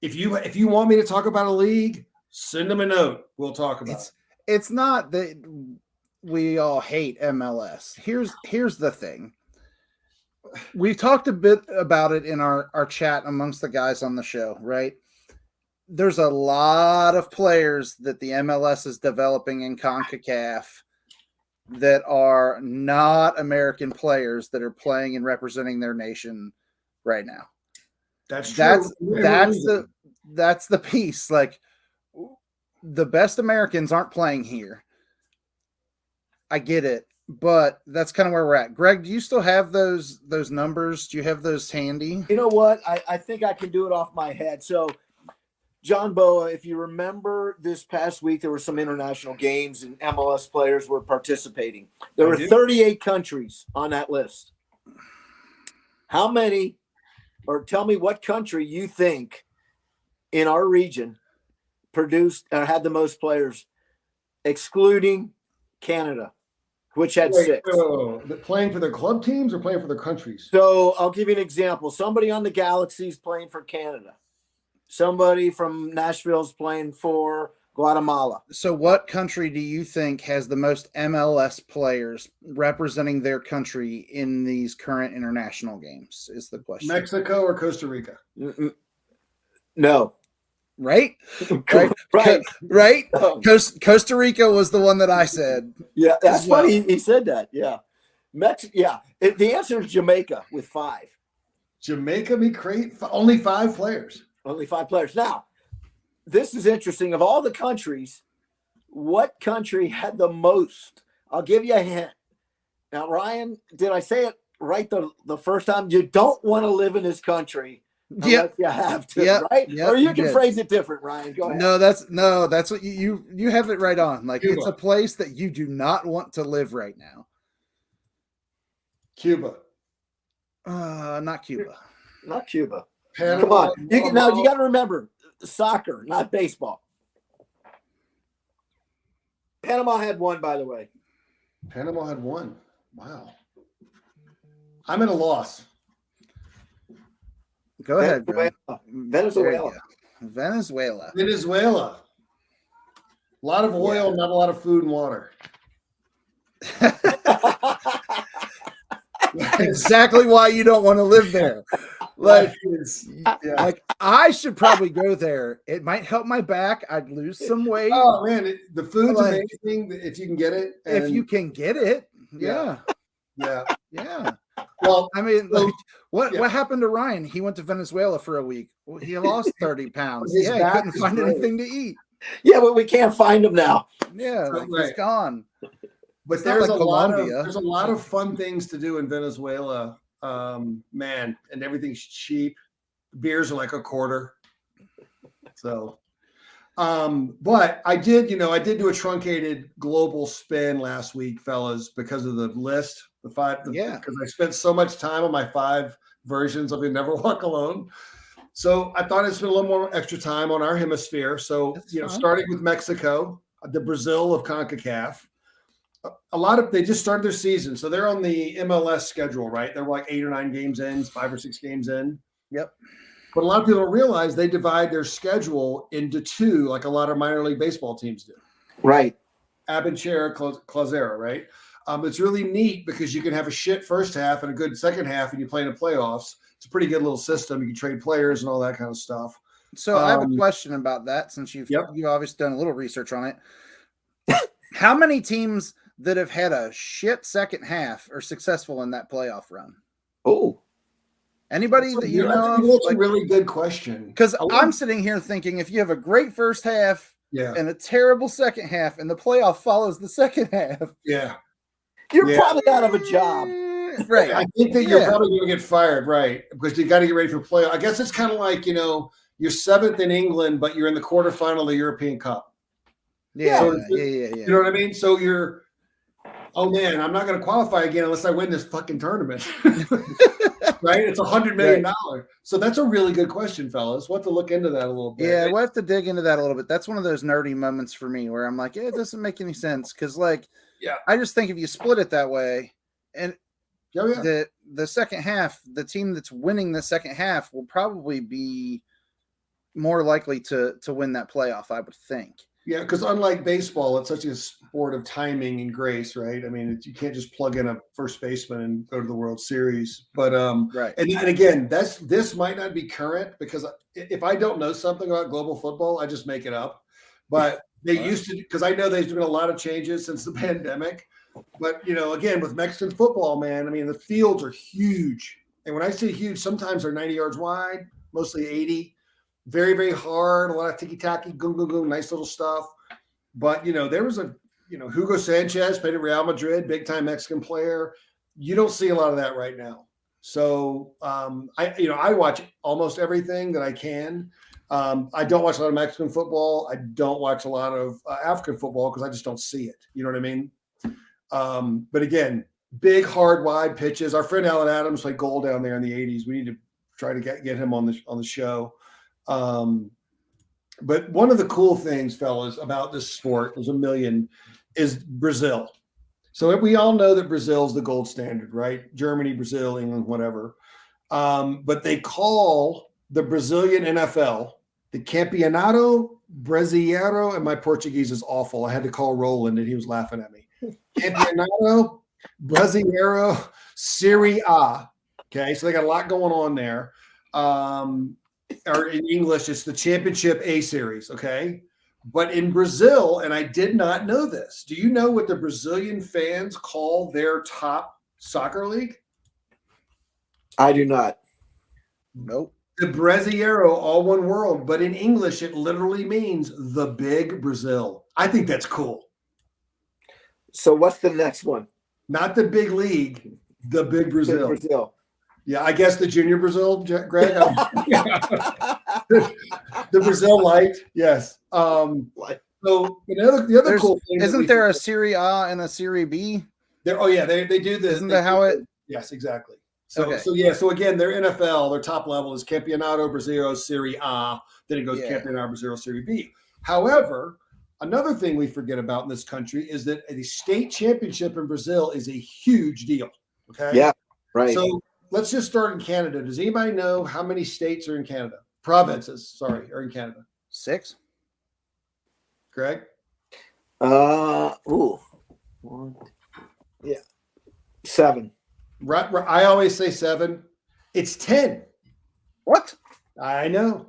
If you want me to talk about a league, send them a note. We'll talk about it. It's not that we all hate MLS. Here's the thing. We talked a bit about it in our chat amongst the guys on the show, right? There's a lot of players that the MLS is developing in CONCACAF that are not American players that are playing and representing their nation right now. That's true. That's the piece. Like, the best Americans aren't playing here. I get it. But that's kind of where we're at. Greg, do you still have those numbers? Do you have those handy? You know what? I think I can do it off my head. So, John Boa, if you remember this past week, there were some international games and MLS players were participating. There were 38 countries on that list. How many, or tell me what country you think in our region produced or had the most players, excluding Canada, which had 6. Playing for their club teams or playing for their countries? So I'll give you an example. Somebody on the Galaxy's playing for Canada. Somebody from Nashville's playing for Guatemala. So what country do you think has the most MLS players representing their country in these current international games is the question. Mexico or Costa Rica? No. Right? Right. Costa Rica was the one that I said. Yeah, that's funny. He said that. Yeah. The answer is Jamaica with 5. Jamaica be great. Only 5 players. Only 5 players. Now, this is interesting. Of all the countries, what country had the most? I'll give you a hint. Now, Ryan, did I say it right the first time? You don't want to live in this country. Yeah, you have to, right? Yep, or you can phrase it different, Ryan. Go ahead. That's what you have it right on. Like, Cuba. It's a place that you do not want to live right now. Cuba. Not Cuba. Not Cuba. Panama. Come on. You got to remember soccer, not baseball. Panama had 1, by the way. Panama had 1. Wow. I'm at a loss. Go ahead, Venezuela. A lot of oil, not a lot of food and water. Exactly why you don't want to live there. Like I should probably go there. It might help my back. I'd lose some weight. Oh man, the food's amazing if you can get it. If you can get it, yeah. Well, I mean, what happened to Ryan? He went to Venezuela for a week. He lost 30 pounds. He couldn't find anything to eat. Yeah, but we can't find him now. Yeah, he's gone. But there's a lot of fun things to do in Venezuela, man, and everything's cheap. Beers are like a quarter. So, but I did do a truncated global spin last week, fellas, because of the list, because I spent so much time on my 5 versions of You Never Walk Alone. So I thought I'd spend a little more extra time on our hemisphere. So, starting with Mexico, the Brazil of CONCACAF. They just started their season. So they're on the MLS schedule, right? They're like 8 or 9 games in, 5 or 6 games in. Yep. But a lot of people don't realize they divide their schedule into 2, like a lot of minor league baseball teams do. Right. Abinchera Clausera, right? It's really neat because you can have a shit first half and a good second half, and you play in the playoffs. It's a pretty good little system. You can trade players and all that kind of stuff. So I have a question about that, since you've obviously done a little research on it. How many teams that have had a shit second half are successful in that playoff run? Oh, anybody that you know of? That's a really good question. Because I'm sitting here thinking, if you have a great first half and a terrible second half, and the playoff follows the second half, you're probably out of a job. Right. I think that you're probably going to get fired, right? Because you got to get ready for playoff. I guess it's kind of like, you're 7th in England, but you're in the quarterfinal of the European Cup. Yeah. You know what I mean? So you're, oh man, I'm not going to qualify again unless I win this fucking tournament. Right? It's $100 million. Right. So that's a really good question, fellas. We'll have to look into that a little bit. Yeah, we'll have to dig into that a little bit. That's one of those nerdy moments for me where I'm like, it doesn't make any sense. Because, I just think if you split it that way, and the second half, the team that's winning the second half will probably be more likely to win that playoff, I would think. Yeah, because unlike baseball, it's such a sport of timing and grace, right? I mean, you can't just plug in a first baseman and go to the World Series. But right. And again, this might not be current, because if I don't know something about global football, I just make it up. But they used to, because I know there's been a lot of changes since the pandemic. But again, with Mexican football, man, I mean, the fields are huge, and when I say huge, sometimes they're 90 yards wide, mostly 80. Very, very hard, a lot of ticky-tacky, goom, nice little stuff. But, there was Hugo Sanchez played at Real Madrid, big-time Mexican player. You don't see a lot of that right now. So, I watch almost everything that I can. I don't watch a lot of Mexican football. I don't watch a lot of African football because I just don't see it. You know what I mean? But again, big, hard, wide pitches. Our friend Alan Adams played goal down there in the 80s. We need to try to get him on the show. But one of the cool things, fellas, about this sport, there's a million, is Brazil. So we all know that Brazil is the gold standard, right? Germany, Brazil, England, whatever. But they call the Brazilian NFL the Campeonato Brasileiro, and my Portuguese is awful. I had to call Roland, and he was laughing at me. Campeonato Brasileiro Serie A. Okay, so they got a lot going on there. Or in English, it's the Championship A Series, okay? But in Brazil, and I did not know this, do you know what the Brazilian fans call their top soccer league? I do not. Nope. The Brasileiro, all one word, but in English, it literally means the big Brazil. I think that's cool. So what's the next one? Not the big league, the big Brazil. Big Brazil. Yeah, I guess the junior Brazil, Greg. The Brazil light, yes. So the other cool thing, isn't there a Serie A and a Serie B? They do this. Isn't that how it? Yes, exactly. So again, their NFL, their top level is Campeonato Brasileiro Serie A. Then it goes Campeonato Brasileiro Serie B. However, another thing we forget about in this country is that the state championship in Brazil is a huge deal. Okay. Yeah. Right. So let's just start in Canada. Does anybody know how many states are in Canada? Provinces, are in Canada. 6. Greg? 7. Right, I always say 7. It's 10. What? I know.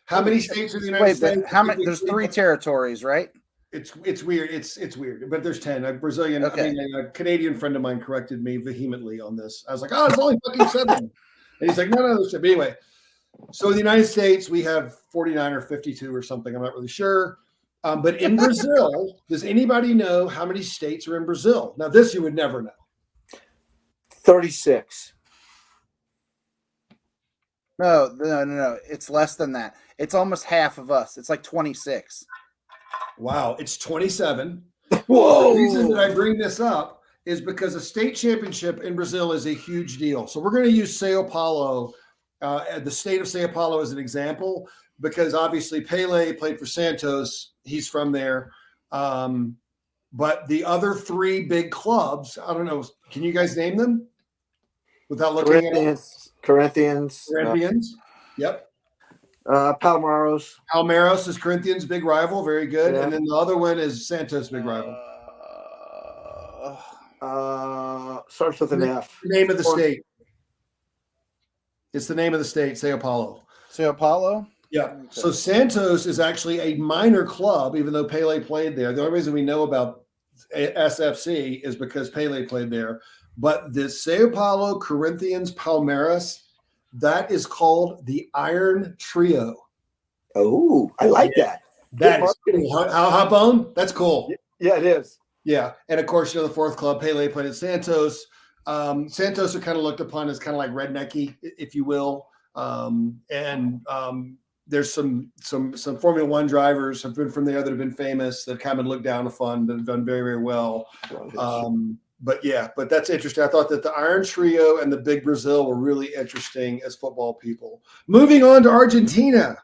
How many states are in the United States? How many? There's 3 territories, right? It's weird. It's weird, but there's 10. A Canadian friend of mine corrected me vehemently on this. I was like, oh, it's only fucking 7. And he's like, no, there's 7. But anyway, so in the United States, we have 49 or 52 or something. I'm not really sure. But in Brazil, does anybody know how many states are in Brazil? Now, this you would never know. 36. No. It's less than that. It's almost half of us. It's like 26. Wow, it's 27. Whoa! The reason that I bring this up is because a state championship in Brazil is a huge deal. So we're going to use Sao Paulo, the state of Sao Paulo, as an example, because obviously Pele played for Santos. He's from there. But the other 3 big clubs, I don't know. Can you guys name them without looking at it? Corinthians. Yep. Palmeiras. Palmeiras is Corinthians' big rival. Very good. Yeah. And then the other one is Santos' big rival. Starts with an F. The name of the state. It's the name of the state, Sao Paulo. Sao Paulo? Yeah. Okay. So Santos is actually a minor club, even though Pele played there. The only reason we know about SFC is because Pele played there. But the Sao Paulo Corinthians Palmeiras, that is called the Iron Trio. Oh, I like that. That is cool. How hop on? That's cool. Yeah, it is. Yeah. And of course, the fourth club, Pele played at Santos. Santos are kind of looked upon as kind of like rednecky, if you will. There's some Formula One drivers have been from there that have been famous, that kind of looked down upon, that have done very, very well. But that's interesting. I thought that the Iron Trio and the Big Brazil were really interesting as football people. Moving on to Argentina.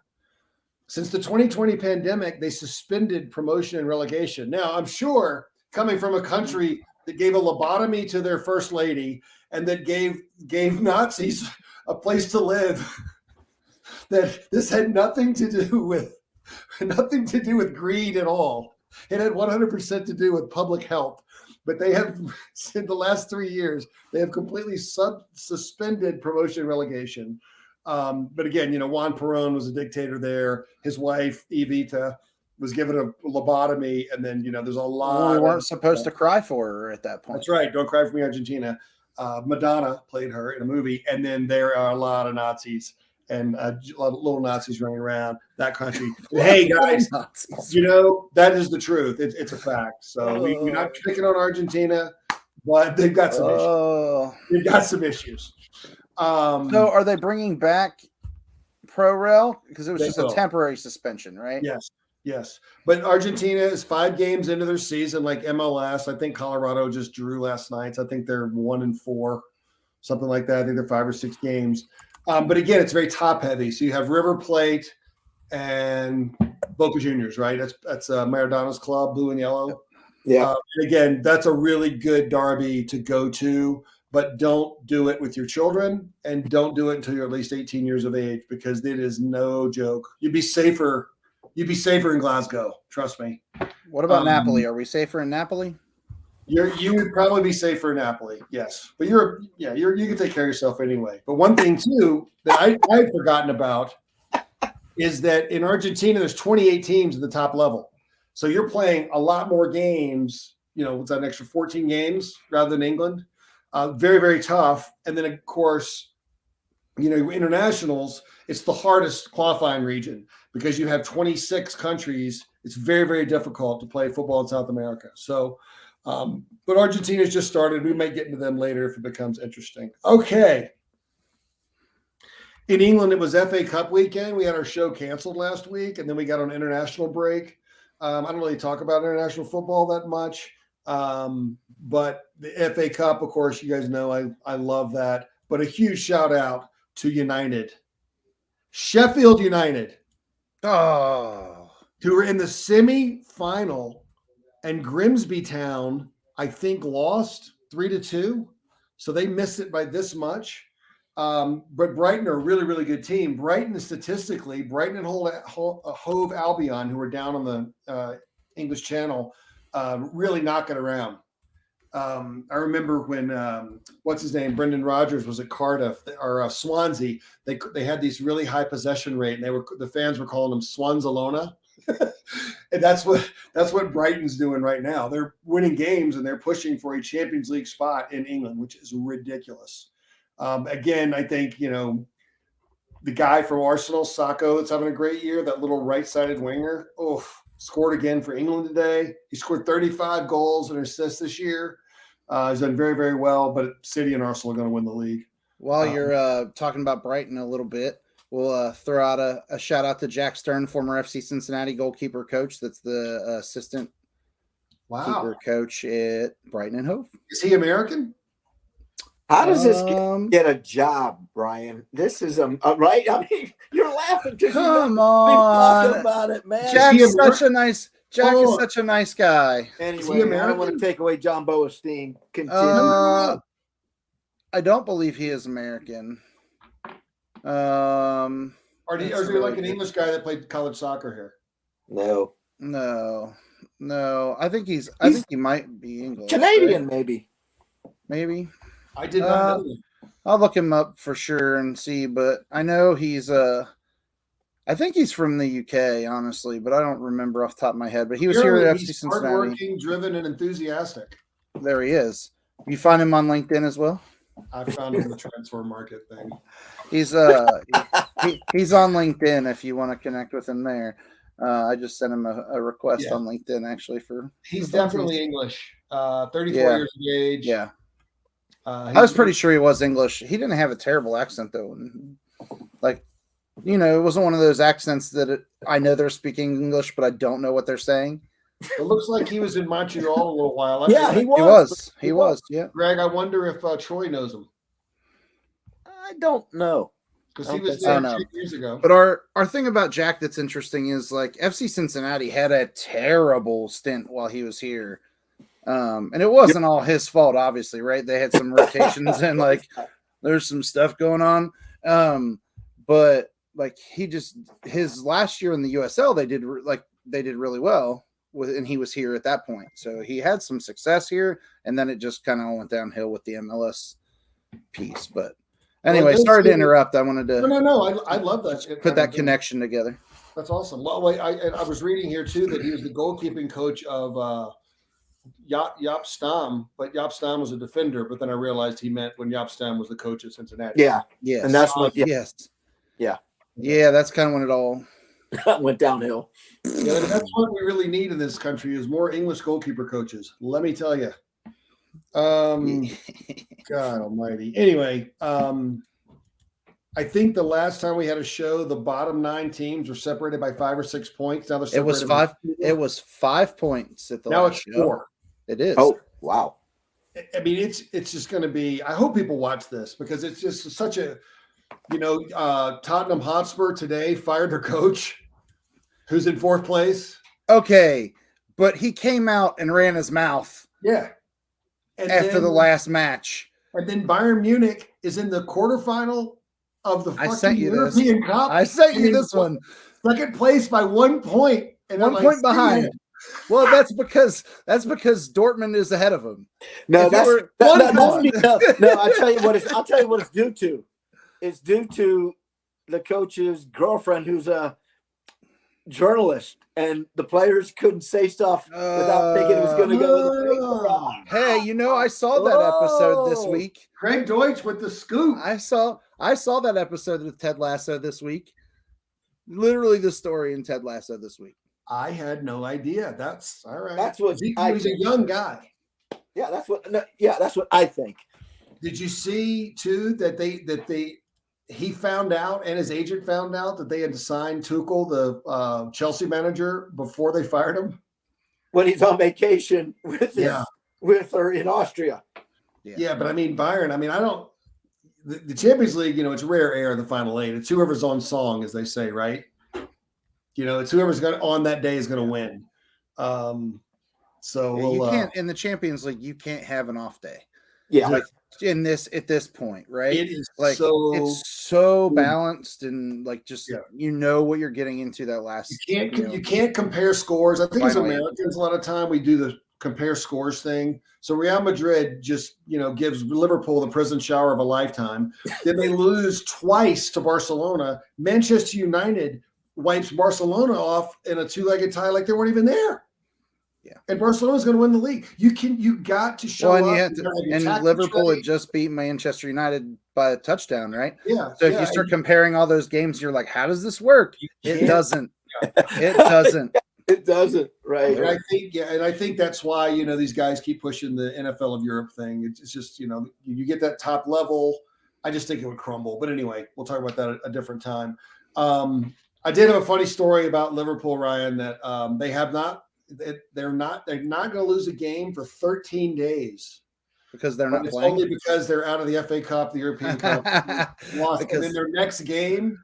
Since the 2020 pandemic, they suspended promotion and relegation. Now, I'm sure coming from a country that gave a lobotomy to their first lady and that gave Nazis a place to live, that this had nothing to do with greed at all. It had 100% to do with public health. But they have, in the last 3 years, they have completely suspended promotion and relegation. But again, Juan Perón was a dictator there. His wife, Evita, was given a lobotomy. And then, there's a lot. We weren't supposed to cry for her at that point. That's right. Don't Cry for Me, Argentina. Madonna played her in a movie. And then there are a lot of Nazis and a lot of little Nazis running around that country. Hey, guys, that is the truth. It's a fact. So we're not picking on Argentina, but they've got some issues. They've got some issues. So are they bringing back ProRel? Because it was just a temporary suspension, right? Yes. But Argentina is 5 games into their season, like MLS. I think Colorado just drew last night. So I think they're 1-4, something like that. I think they're 5 or 6 games. But again, it's very top heavy. So you have River Plate and Boca Juniors, right? That's Maradona's club, blue and yellow. Yeah. And again, that's a really good derby to go to. But don't do it with your children, and don't do it until you're at least 18 years of age, because it is no joke. You'd be safer in Glasgow. Trust me. What about Napoli? Are we safer in Napoli? You would probably be safer in Napoli, yes. But you can take care of yourself anyway. But one thing too that I've forgotten about is that in Argentina there's 28 teams at the top level, so you're playing a lot more games. What's that, an extra 14 games rather than England? Very, very tough. And then, of course, internationals, it's the hardest qualifying region because you have 26 countries. It's very, very difficult to play football in South America. So, but Argentina's just started. We might get into them later if it becomes interesting. Okay. In England, it was FA Cup weekend. We had our show canceled last week, and then we got on international break. I don't really talk about international football that much. But the FA Cup, of course, you guys know I love that. But a huge shout out to United. Sheffield United. Who were in the semi-final, and Grimsby Town, I think, lost 3-2. So they missed it by this much. But Brighton are a really, really good team. Brighton and Hove Albion, who were down on the English Channel, really knock it around. I remember when what's his name, Brendan Rodgers, was at Cardiff or Swansea. They had these really high possession rate, and the fans were calling them Swanzalona. And that's what Brighton's doing right now. They're winning games and they're pushing for a Champions League spot in England, which is ridiculous. Again, I think the guy from Arsenal, Sacco, that's having a great year. That little right-sided winger. Scored again for England today. He scored 35 goals and assists this year. He's done very, very well, but City and Arsenal are going to win the league. While you're talking about Brighton a little bit, we'll throw out a shout out to Jack Stern, former FC Cincinnati goalkeeper coach. That's the assistant keeper coach at Brighton and Hove. Is he American? How does this get a job, Brian? This is right. I mean, you're laughing because come on, talking about it, man. Jack is such a nice guy. Anyway, I don't want to take away John Boestein. Continue. I don't believe he is American. Are they like an English guy that played college soccer here? No. No, I think he might be English. Canadian, right? Maybe. I did not know that. I'll look him up for sure and see, but I know he's I think he's from the UK, honestly, but I don't remember off the top of my head. But he was here at FC Cincinnati. Hardworking, driven, and enthusiastic. There he is. You find him on LinkedIn as well? I found him in the transfer market thing. He's he's on LinkedIn if you want to connect with him there. I just sent him a request on LinkedIn actually He's definitely English. 34 years of age. Yeah. I was pretty sure he was English. He didn't have a terrible accent though. Like, you know, it wasn't one of those accents that I know they're speaking English, but I don't know what they're saying. It looks like he was in Montreal a little while. He was. He was. Yeah. Greg, I wonder if Troy knows him. I don't know. Because he was there 2 years ago. But our thing about Jack that's interesting is like FC Cincinnati had a terrible stint while he was here. And it wasn't all his fault, obviously, right? They had some rotations and like there's some stuff going on. But like his last year in the USL, they did really well and he was here at that point. So he had some success here, and then it just kind of went downhill with the MLS piece. But anyway, sorry to interrupt. I wanted to I love that. Put that connection together. That's awesome. Well, I was reading here too that he was the goalkeeping coach of Jaap Stam, but Jaap Stam was a defender. But then I realized he meant when Jaap Stam was the coach at Cincinnati. Yeah, yes, and that's what. Yeah, that's kind of when it all went downhill. Yeah, that's what we really need in this country is more English goalkeeper coaches. Let me tell you. God almighty. Anyway, I think the last time we had a show, the bottom 9 teams were separated by 5 or 6 points. Now they're separated. It was 5 points at the now last it's show. 4. It is. Oh, wow. I mean, it's just going to be. I hope people watch this because it's just such a, Tottenham Hotspur today fired their coach, who's in 4th place. Okay, but he came out and ran his mouth. Yeah. After the last match. And then Bayern Munich is in the quarterfinal of the fucking European Cup. I sent you this one. 2nd place by 1 point. And 1 point behind. Well, that's because Dortmund is ahead of him. No, I'll tell you what it's due to. It's due to the coach's girlfriend who's a journalist, and the players couldn't say stuff without thinking it was going to go to the paper. Hey, I saw that episode this week. Craig Deutsch with the scoop. I saw that episode with Ted Lasso this week. Literally the story in Ted Lasso this week. I had no idea. That's all right. That's what he was a young guy. Yeah, that's what I think. Did you see too that he found out and his agent found out that they had signed Tuchel, the Chelsea manager, before they fired him? When he's on vacation with her in Austria. Yeah, but I mean, Bayern, the Champions League, it's rare air in the final 8. It's whoever's on song, as they say, right? It's whoever's on that day is going to win. So you can't in the Champions League, you can't have an off day. Yeah. Like at this point, right? It is like it's so balanced and like just what you're getting into that last. You can't compare scores. I think as Americans, a lot of time we do the compare scores thing. So Real Madrid just gives Liverpool the prison shower of a lifetime. Then they lose twice to Barcelona. Manchester United wipes Barcelona off in a 2-legged tie like they weren't even there. Yeah, and Barcelona's going to win the league. You got to show up. And Liverpool had just beat Manchester United by a touchdown, right? Yeah. So if you start comparing all those games, you're like, how does this work? It doesn't. It doesn't. It doesn't. Right. And I think that's why these guys keep pushing the NFL of Europe thing. It's just you get that top level. I just think it would crumble. But anyway, we'll talk about that at a different time. I did have a funny story about Liverpool, Ryan, that they're not going to lose a game for 13 days because they're not playing. Only because they're out of the FA Cup, the European Cup, lost. And then their next game,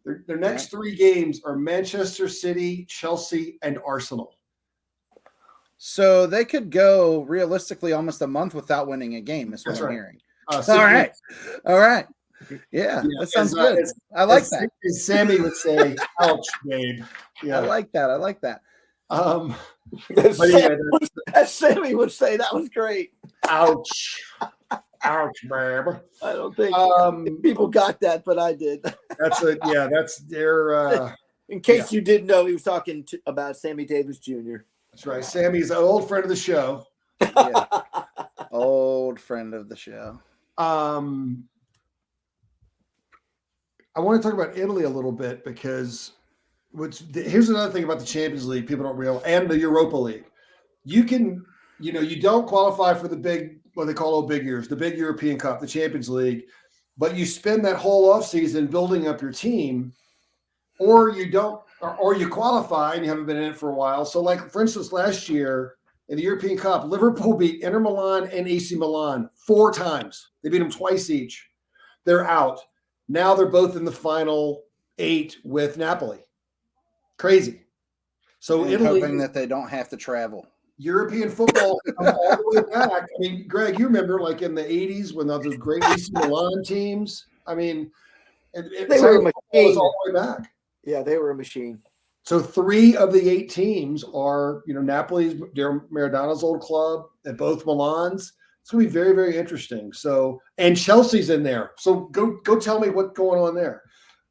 their next 3 games are Manchester City, Chelsea, and Arsenal. So they could go realistically almost a month without winning a game. Is what I'm hearing. All right. Yeah, that sounds good. I like that. As Sammy would say, ouch, babe. Yeah. I like that. As Sammy would say, that was great. Ouch. Ouch, man. I don't think people got that, but I did. That's their. In case you didn't know, he was talking about Sammy Davis Jr. That's right. Sammy's an old friend of the show. Yeah. Old friend of the show. I want to talk about Italy a little bit because here's another thing about the Champions League people don't realize, and the Europa League. You don't qualify for the big, what they call old big years, the big European Cup, the Champions League, but you spend that whole offseason building up your team, or you don't, or you qualify and you haven't been in it for a while. So, like, for instance, last year in the European Cup, Liverpool beat Inter Milan and AC Milan 4 times. They beat them twice each. They're out. Now they're both in the final 8 with Napoli. Crazy. So and Italy, hoping that they don't have to travel. European football all the way back. I mean, Greg, you remember like in the 80s when those great AC Milan teams? I mean, they were a machine. All the way back. Yeah, they were a machine. So 3 of the 8 teams are, Napoli's, Maradona's old club, and both Milan's. It's going to be very, very interesting. So, and Chelsea's in there. So go tell me what's going on there.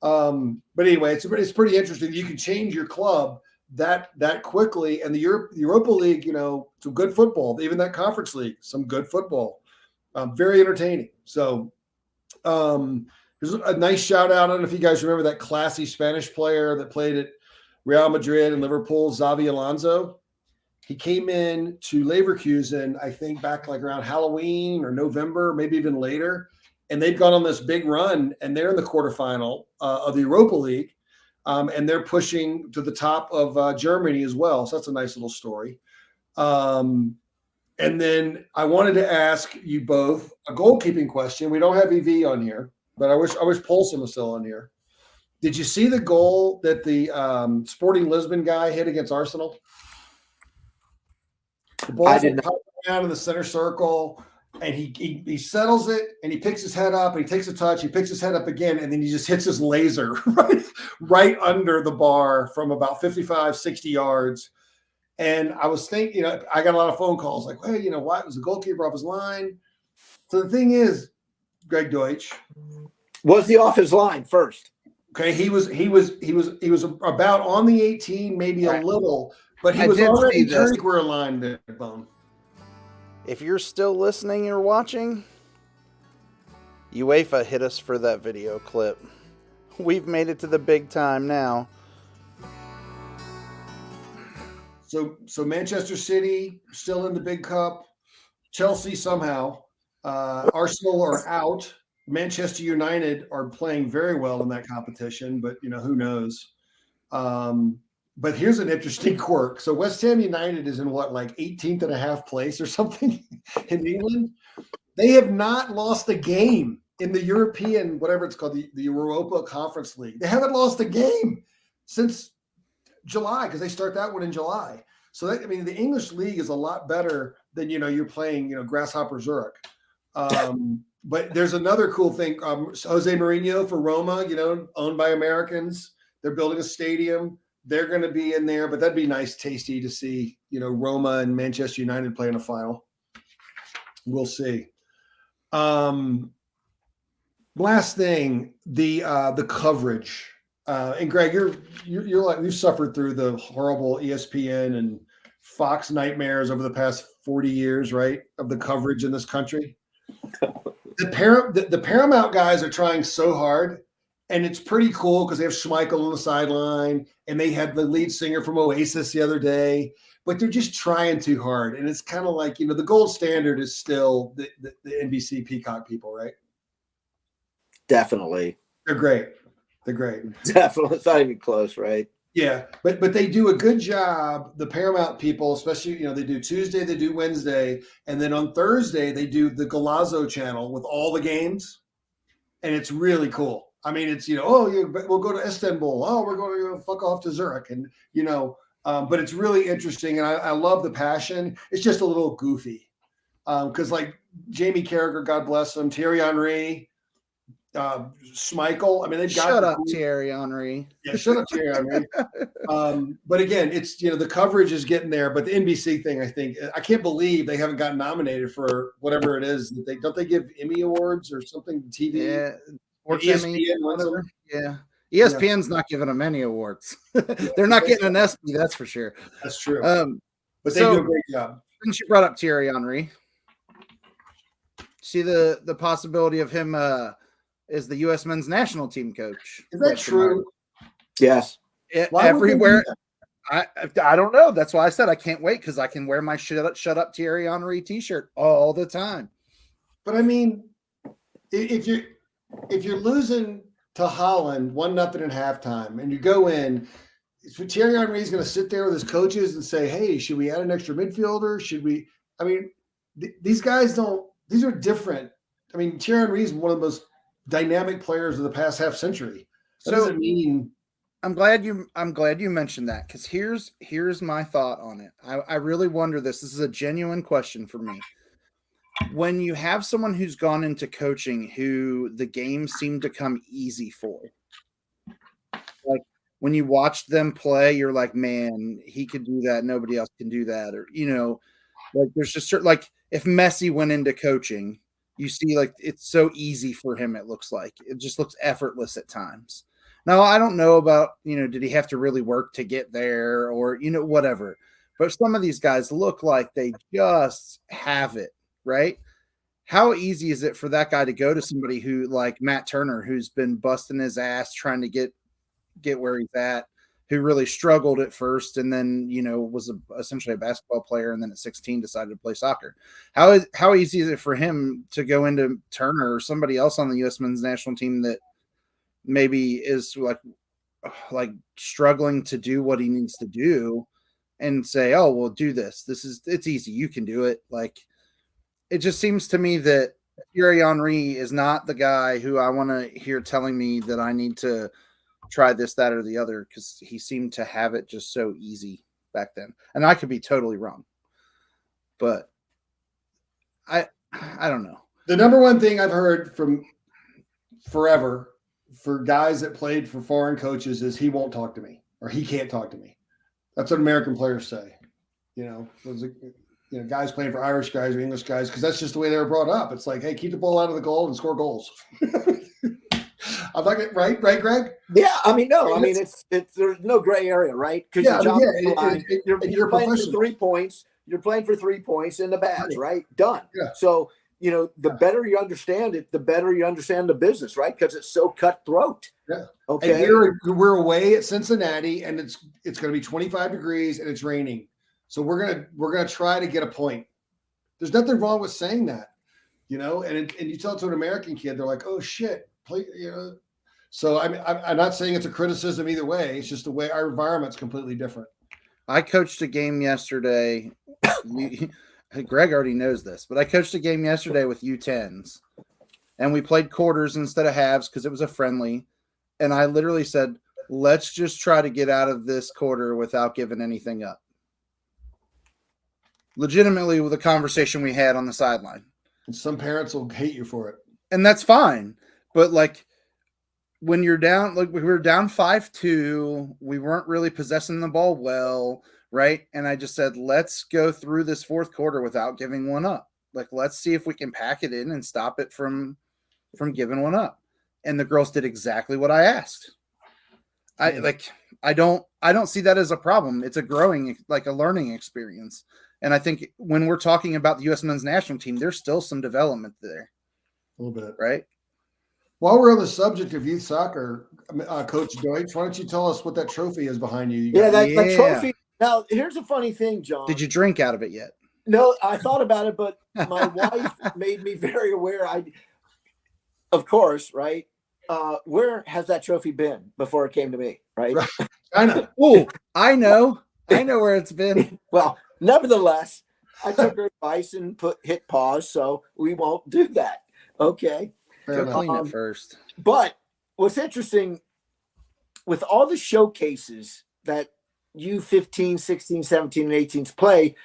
But anyway, it's pretty interesting. You can change your club that quickly. And the Europa League, some good football. Even that Conference League, some good football. Very entertaining. So there's a nice shout out. I don't know if you guys remember that classy Spanish player that played at Real Madrid and Liverpool, Xavi Alonso. He came in to Leverkusen, I think, back like around Halloween or November, maybe even later. And they've gone on this big run, and they're in the quarterfinal of the Europa League. And they're pushing to the top of Germany as well. So that's a nice little story. And then I wanted to ask you both a goalkeeping question. We don't have EV on here, but I wish Polson was still on here. Did you see the goal that the Sporting Lisbon guy hit against Arsenal? The ball's around in the center circle, and he settles it, and he picks his head up, and he takes a touch, he picks his head up again, and then he just hits his laser right under the bar from about 55, 60 yards. And I was thinking, I got a lot of phone calls like, hey, what was the goalkeeper off his line? So the thing is, Greg Deutsch, was he off his line first? Okay, he was about on the 18, maybe a little, but he was already turning square line there, Bone. If you're still listening or watching, UEFA hit us for that video clip. We've made it to the big time now. So Manchester City still in the big cup. Chelsea somehow. Arsenal are out. Manchester United are playing very well in that competition, but who knows? But here's an interesting quirk. So West Ham United is in like 18th and a half place or something in England. They have not lost a game in the European, whatever it's called, the Europa Conference League. They haven't lost a game since July because they start that one in July. So the English league is a lot better than you're playing Grasshopper Zurich. But there's another cool thing. Jose Mourinho for Roma, owned by Americans. They're building a stadium. They're going to be in there, but that'd be nice, tasty to see, Roma and Manchester United play in a final. We'll see. Last thing, the coverage. And Greg, you're like, you've suffered through the horrible ESPN and Fox nightmares over the past 40 years, right? Of the coverage in this country. The Paramount guys are trying so hard, and it's pretty cool because they have Schmeichel on the sideline, and they had the lead singer from Oasis the other day, but they're just trying too hard. And it's kind of like, the gold standard is still the NBC Peacock people, right? Definitely. They're great. Definitely. It's not even close, right? Yeah, but they do a good job. The Paramount people, especially, they do Tuesday, they do Wednesday, and then on Thursday they do the Golazo channel with all the games, and it's really cool. I mean, it's we'll go to Istanbul. Oh, we're going to fuck off to Zurich, and but it's really interesting, and I love the passion. It's just a little goofy, because like Jamie Carragher, God bless him, Thierry Henry, Schmeichel. I mean, they've got Shut up, Thierry Henry. Yeah, shut up, Thierry Henry. But again, it's the coverage is getting there. But the NBC thing, I can't believe they haven't gotten nominated for whatever it is that they give Emmy awards or something TV. Yeah, ESPN wins them. Yeah. ESPN's not giving them any awards. They're not getting an ESPY, that's for sure. That's true. But they so, do a great job. Since you brought up Thierry Henry, see the possibility of him as the U.S. men's national team coach. Is that true? Yes. Everywhere. I don't know. That's why I said I can't wait because I can wear my shut up Thierry Henry t-shirt all the time. But I mean, if you're losing to Holland 1-0 at halftime, and you go in, Thierry Henry is going to sit there with his coaches and say, "Hey, should we add an extra midfielder? Should we?" I mean, these guys don't. These are different. I mean, Thierry Henry is one of the most dynamic players of the past half century. That doesn't mean. I'm glad you mentioned that because here's my thought on it. I really wonder this. This is a genuine question for me. When you have someone who's gone into coaching who the game seemed to come easy for, like when you watch them play, you're like, man, he could do that. Nobody else can do that. Or, like there's just certain, like if Messi went into coaching, you see like it's so easy for him. It looks like it just looks effortless at times. Now, I don't know about, did he have to really work to get there or, whatever. But some of these guys look like they just have it. Right? How easy is it for that guy to go to somebody who like Matt Turner, who's been busting his ass trying to get where he's at, who really struggled at first and then, was essentially a basketball player and then at 16 decided to play soccer. How easy is it for him to go into Turner or somebody else on the U.S. men's national team that maybe is like struggling to do what he needs to do and say, "Oh, well, do this. It's easy. You can do it." Like, it just seems to me that Thierry Henry is not the guy who I want to hear telling me that I need to try this, that, or the other, because he seemed to have it just so easy back then. And I could be totally wrong. But I don't know. The number one thing I've heard from forever for guys that played for foreign coaches is he won't talk to me or he can't talk to me. That's what American players say. Guys playing for Irish guys or English guys, because that's just the way they were brought up. It's like, hey, keep the ball out of the goal and score goals. I'm not getting right, Greg? Yeah, I mean, no, I mean it's there's no gray area, right? Because you're playing for 3 points. You're playing for 3 points in the badge, right? Done. Yeah. So the better you understand it, the better you understand the business, right? Because it's so cutthroat. Yeah. Okay. And we're away at Cincinnati, and it's going to be 25 degrees and it's raining. So we're gonna try to get a point. There's nothing wrong with saying that, And you tell it to an American kid, they're like, "Oh shit, play," So I mean, I'm not saying it's a criticism either way. It's just the way our environment's completely different. I coached a game yesterday. Greg already knows this, but I coached a game yesterday with U10s, and we played quarters instead of halves because it was a friendly. And I literally said, "Let's just try to get out of this quarter without giving anything up." Legitimately with the conversation we had on the sideline. And some parents will hate you for it. And that's fine. But like when you're down, like we were down 5-2, we weren't really possessing the ball well, right? And I just said, let's go through this fourth quarter without giving one up. Like, let's see if we can pack it in and stop it from giving one up. And the girls did exactly what I asked. I don't see that as a problem. It's a growing, like a learning experience. And I think when we're talking about the U.S. men's national team, there's still some development there. A little bit. Right? While we're on the subject of youth soccer, Coach Deutsch, why don't you tell us what that trophy is behind you? That trophy. Now, here's a funny thing, John. Did you drink out of it yet? No, I thought about it, but my wife made me very aware. Of course, right? Where has that trophy been before it came to me, right? I know. Oh, I know where it's been. Well, nevertheless, I took her advice and hit pause, so we won't do that. Okay. Go clean it first. But what's interesting, with all the showcases that U15, 16, 17, and 18s play,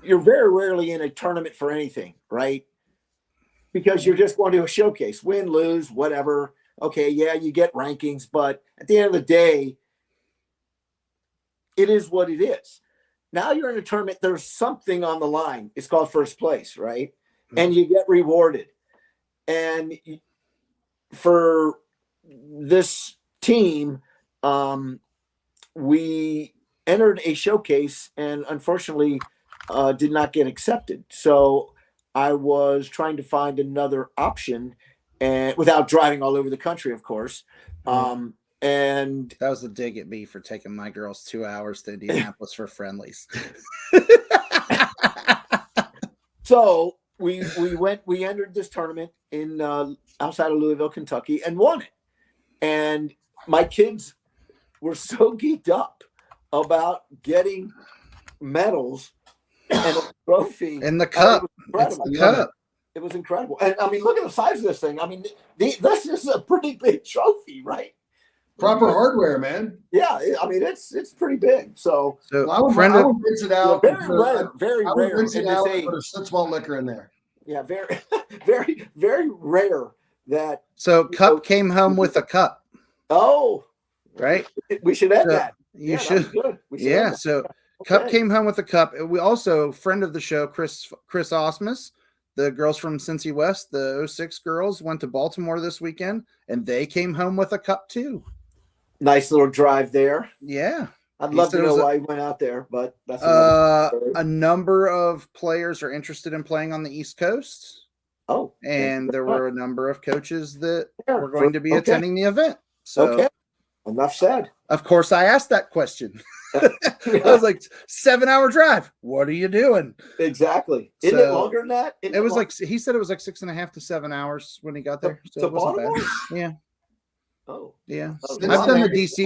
you're very rarely in a tournament for anything, right? because you're just going to a showcase, win, lose, whatever. Okay, yeah, you get rankings, but at the end of the day, it is what it is. Now you're in a tournament, there's something on the line. It's called first place, right? Mm-hmm. And you get rewarded. And for this team, we entered a showcase and unfortunately did not get accepted. So I was trying to find another option, and without driving all over the country, of course. And that was a dig at me for taking my girls 2 hours to Indianapolis for friendlies. So we entered this tournament in outside of Louisville, Kentucky, and won it. And my kids were so geeked up about getting medals and a trophy and the cup. It was incredible. And I mean, look at the size of this thing. I mean, this is a pretty big trophy, right? Proper hardware, man. Yeah, I mean, it's pretty big. So I would rinse it out. Very rare. Rinse it out and put a Splitsville liquor in there. Yeah, very, very, very rare that. So Cup came home with a cup. Oh, right. We should add that. You should. Yeah. So Cup came home with a cup. We also, friend of the show, Chris Osmus, the girls from Cincy West, the 06 girls went to Baltimore this weekend, and they came home with a cup too. Nice little drive there. Yeah. I'd love to know why he went out there, but that's a number of players are interested in playing on the East Coast. Oh. And there were a number of coaches that were going to be attending the event. So enough said. Of course, I asked that question. I was like, 7-hour drive. What are you doing? Exactly. Isn't it longer than that? It was like, he said it was like 6.5 to 7 hours when he got there. So it wasn't bad. Yeah. Oh. Yeah. I've done the DC.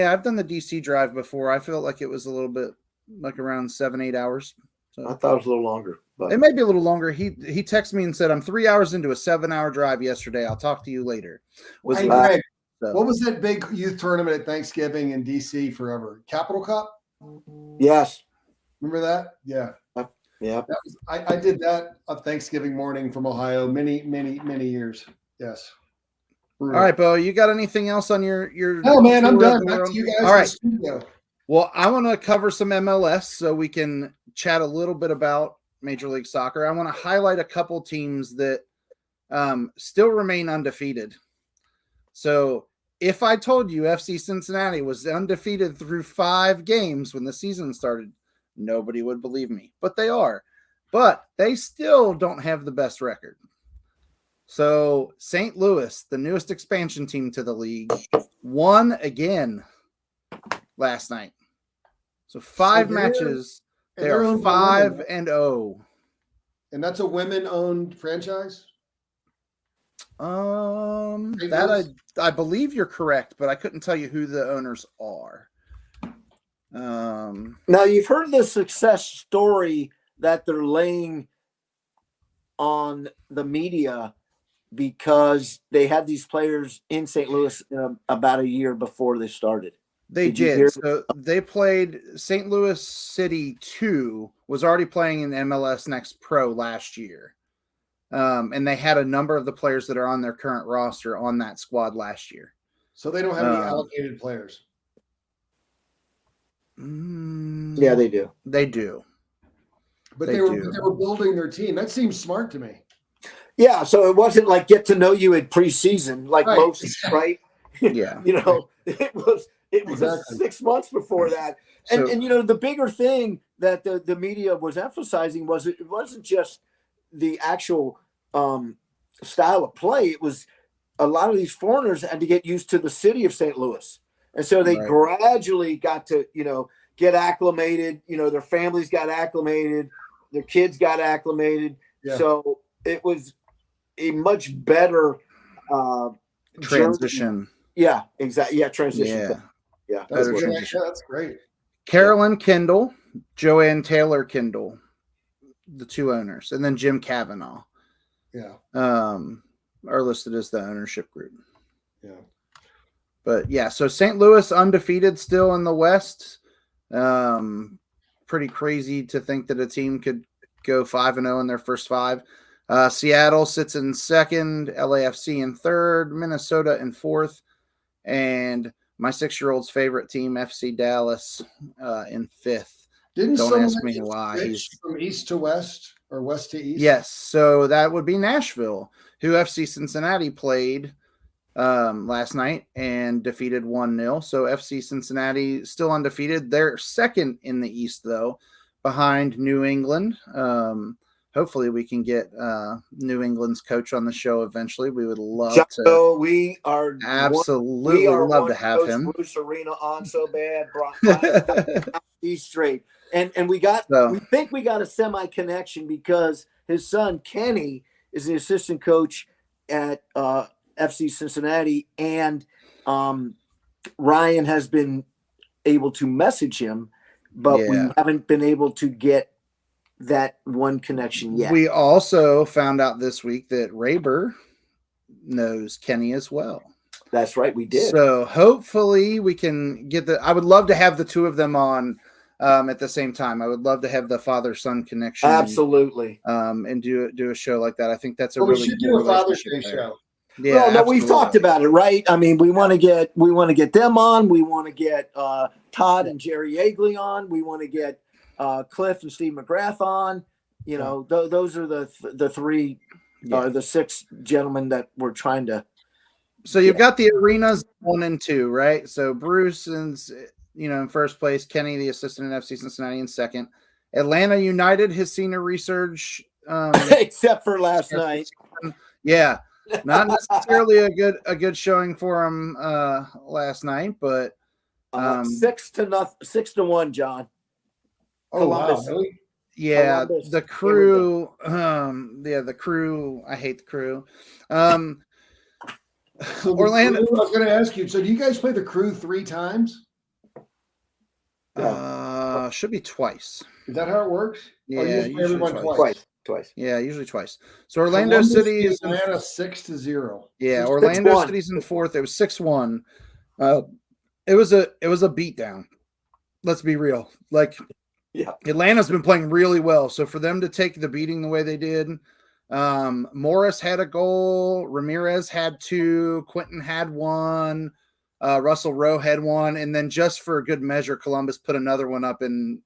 I've done the DC drive before. I felt like it was a little bit like around 7-8 hours. So I thought it was a little longer. But. It may be a little longer. He texted me and said, I'm 3 hours into a 7-hour drive yesterday. I'll talk to you later. Hey, Greg, what was that big youth tournament at Thanksgiving in DC forever? Capital Cup? Yes. Remember that? Yeah. Yeah. That was, I did that on Thanksgiving morning from Ohio many years. Yes. All right, Bo, you got anything else on your No, man, I'm done. Back to you guys. All right. Well, I want to cover some MLS so we can chat a little bit about Major League Soccer. I want to highlight a couple teams that still remain undefeated. So if I told you FC Cincinnati was undefeated through 5 games when the season started, nobody would believe me. But they are. But they still don't have the best record. So St. Louis, the newest expansion team to the league, won again last night. So 5 matches. They are 5-0. And that's a women-owned franchise? That I believe you're correct, but I couldn't tell you who the owners are. Now you've heard the success story that they're laying on the media because they had these players in St. Louis about a year before they started. They did. So they played St. Louis City 2 was already playing in MLS Next Pro last year. And they had a number of the players that are on their current roster on that squad last year. So they don't have any allocated players. Yeah, they do. They do. But they were building their team. That seems smart to me. Yeah, so it wasn't like get to know you in preseason like most, right? Yeah. It was exactly 6 months before that. And the bigger thing that the media was emphasizing was it wasn't just the actual style of play. It was a lot of these foreigners had to get used to the city of St. Louis. And so they gradually got to, get acclimated. Their families got acclimated. Their kids got acclimated. Yeah. So it was a much better transition. Journey. Yeah, exactly. Yeah, transition. Yeah. That's great. Carolyn Kendall, Joanne Taylor Kendall, the 2 owners, and then Jim Cavanaugh. Yeah. Are listed as the ownership group. Yeah. But yeah, so St. Louis undefeated still in the West. Pretty crazy to think that a team could go 5-0 in their first 5. Seattle sits in second, LAFC in third, Minnesota in fourth, and my 6-year-old's favorite team, FC Dallas, in fifth. Didn't Don't ask me why. He's from east to west or west to east? Yes, so that would be Nashville, who FC Cincinnati played last night and defeated 1-0. So FC Cincinnati still undefeated. They're second in the East, though, behind New England. Hopefully we can get New England's coach on the show eventually. We would love to. We are absolutely love to have him. Bruce Arena on so bad. He's straight. And we think we got a semi connection because his son Kenny is the assistant coach at FC Cincinnati, and Ryan has been able to message him, but we haven't been able to get that one connection yet. We also found out this week that Raber knows Kenny as well. That's right, we did. So hopefully we can get I would love to have the two of them on at the same time. I would love to have the father-son connection. Absolutely. And do a show like that. I think that's we should do a Father's Day show. Yeah, no, we've talked about it, right? I mean, we want to get them on. We want to get Todd and Jerry Yeagley on. We want to get Cliff and Steve McGrath on. You know, those are the three or the six gentlemen that we're trying to. So you've got the arenas 1 and 2, right? So Bruce is, in first place. Kenny, the assistant at FC Cincinnati, in second. Atlanta United has seen a resurge, except for last night. Yeah, not necessarily a good showing for him last night, but 6-1, John. Oh, Columbus. Wow, really? Yeah, Columbus. The Crew. The Crew. I hate the Crew. So Orlando. I was going to ask you. So, do you guys play the Crew 3 times? Should be twice. Is that how it works? Yeah, usually twice. Yeah, usually twice. So Orlando City is Atlanta 6-0. Yeah, Orlando City's in fourth. It was 6-1. It was a beatdown. Let's be real. Atlanta's been playing really well. So for them to take the beating the way they did, Morris had a goal, Ramirez had 2, Quentin had 1, Russell Rowe had 1, and then just for a good measure, Columbus put another one up in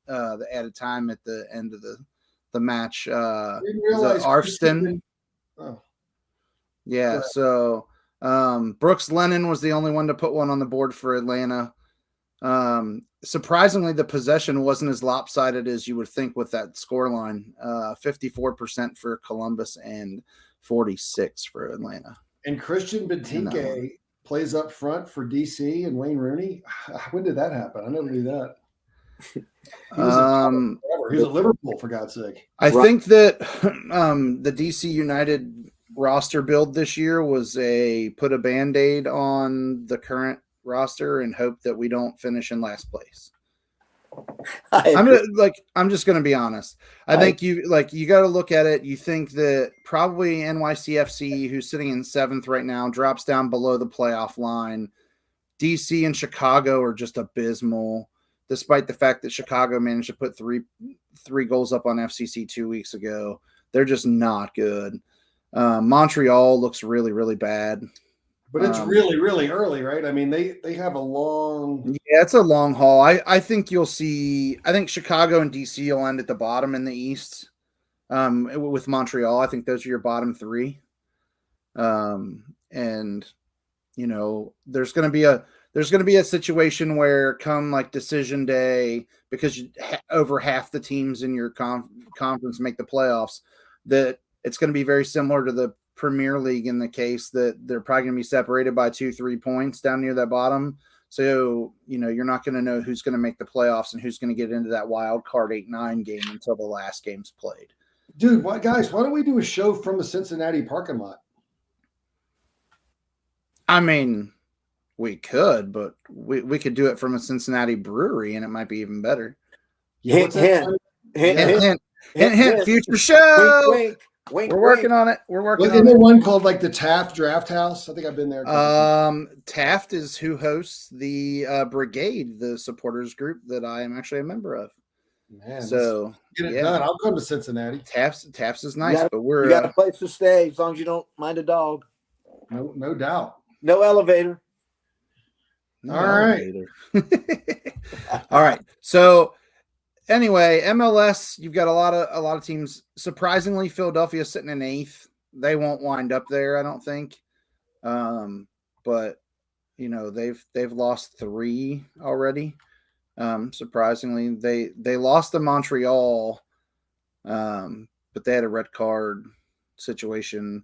the added time at the end of the match. Erskine. Oh. Yeah, right. So Brooks Lennon was the only one to put one on the board for Atlanta. Surprisingly, the possession wasn't as lopsided as you would think with that scoreline. 54% for Columbus and 46% for Atlanta. And Christian Benteke plays up front for DC and Wayne Rooney. When did that happen? I never knew that. He was at Liverpool, for God's sake. I think that the DC United roster build this year was put a Band-Aid on the current roster and hope that we don't finish in last place. I'm just going to be honest. I think you got to look at it. You think that probably NYCFC, who's sitting in 7th right now, drops down below the playoff line. DC and Chicago are just abysmal, despite the fact that Chicago managed to put three goals up on FCC 2 weeks ago. They're just not good. Montreal looks really, really bad. But it's really, really early, right? I mean, they have a long. Yeah, it's a long haul. I think you'll see. I think Chicago and DC will end at the bottom in the East. With Montreal, I think those are your bottom 3. And there's going to be a situation where come like decision day, because over half the teams in your conference make the playoffs, that it's going to be very similar to the Premier League in the case that they're probably going to be separated by 2-3 points down near that bottom. So, you're not going to know who's going to make the playoffs and who's going to get into that wild card 8-9 game until the last game's played. Dude, guys, why don't we do a show from the Cincinnati parking lot? I mean, we could, but we could do it from a Cincinnati brewery and it might be even better. Hint, future show. Wink. We're working on it. Isn't there one called like the Taft Draft House? I think I've been there. Taft is who hosts the Brigade, the supporters group that I am actually a member of. Man, So get it done. I'll come to Cincinnati. Taft's is nice, but you got a place to stay as long as you don't mind a dog. No doubt. No elevator. No All right. All right. So anyway, MLS, you've got a lot of teams. Surprisingly, Philadelphia sitting in 8th. They won't wind up there, I don't think. But you know, they've lost 3 already. Surprisingly, they lost to Montreal, but they had a red card situation.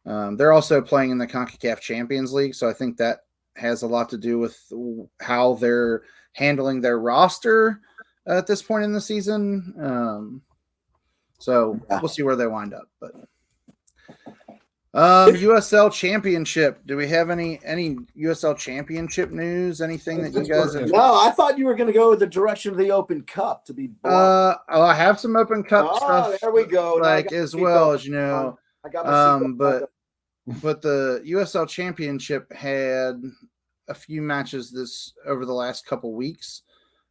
They're also playing in the CONCACAF Champions League, so I think that has a lot to do with how they're handling their roster at this point in the season. So we'll see where they wind up. But USL Championship. Do we have any USL Championship news? Anything that you guys have? No, I thought you were going to go with the direction of the Open Cup. To be blunt. I have some Open Cup stuff. There we go. Like as well as you know. I got my but the USL Championship had a few matches over the last couple weeks.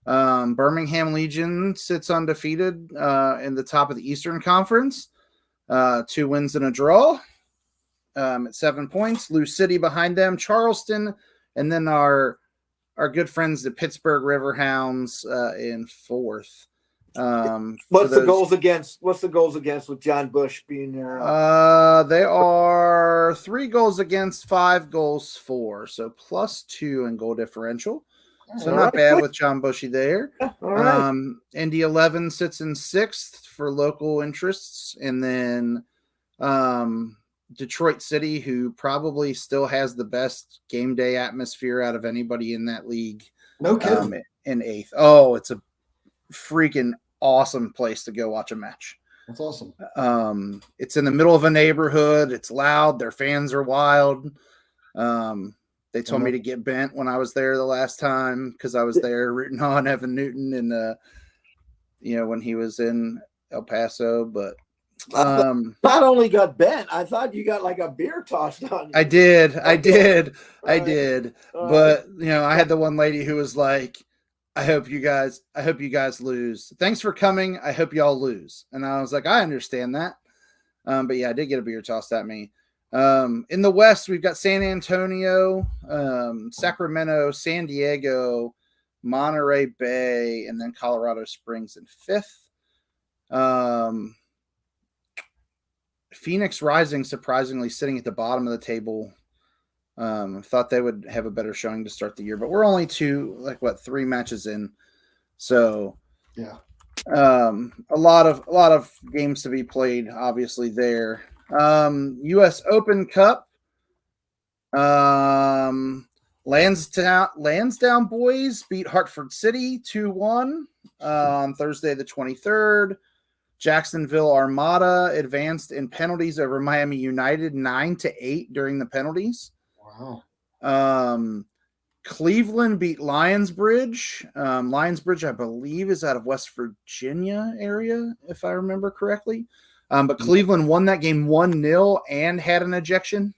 Birmingham Legion sits undefeated in the top of the Eastern Conference. 2 wins and a draw at 7 points. Lou City behind them. Charleston, and then our good friends, the Pittsburgh Riverhounds, in 4th. What's the goals against with John Bush being there? They are 3 goals against, 5 goals for, so +2 in goal differential. So not bad with John Bushy there. All right. Indy 11 sits in 6th for local interests, and then Detroit City, who probably still has the best game day atmosphere out of anybody in that league. No kidding. In 8th. Oh, it's a freaking awesome place to go watch a match. That's awesome. It's in the middle of a neighborhood. It's loud. Their fans are wild. They told me to get bent when I was there the last time because I was there rooting on Evan Newton and when he was in El Paso. But not only got bent, I thought you got like a beer tossed on you. I did. But I had the one lady who was like, I hope you guys lose. Thanks for coming. I hope y'all lose. And I was like, I understand that. But yeah, I did get a beer tossed at me. In the West, we've got San Antonio, Sacramento, San Diego, Monterey Bay, and then Colorado Springs in 5th. Phoenix Rising, surprisingly, sitting at the bottom of the table. Thought they would have a better showing to start the year, but we're only 3 matches in. So yeah, a lot of games to be played, obviously there. U.S. Open Cup. Lansdowne boys beat Hartford City 2-1 on Thursday the 23rd. Jacksonville Armada advanced in penalties over Miami United 9-8 during the penalties. Wow. Cleveland beat Lionsbridge. Lionsbridge, I believe, is out of West Virginia area, if I remember correctly. But Cleveland won that game 1-0 and had an ejection.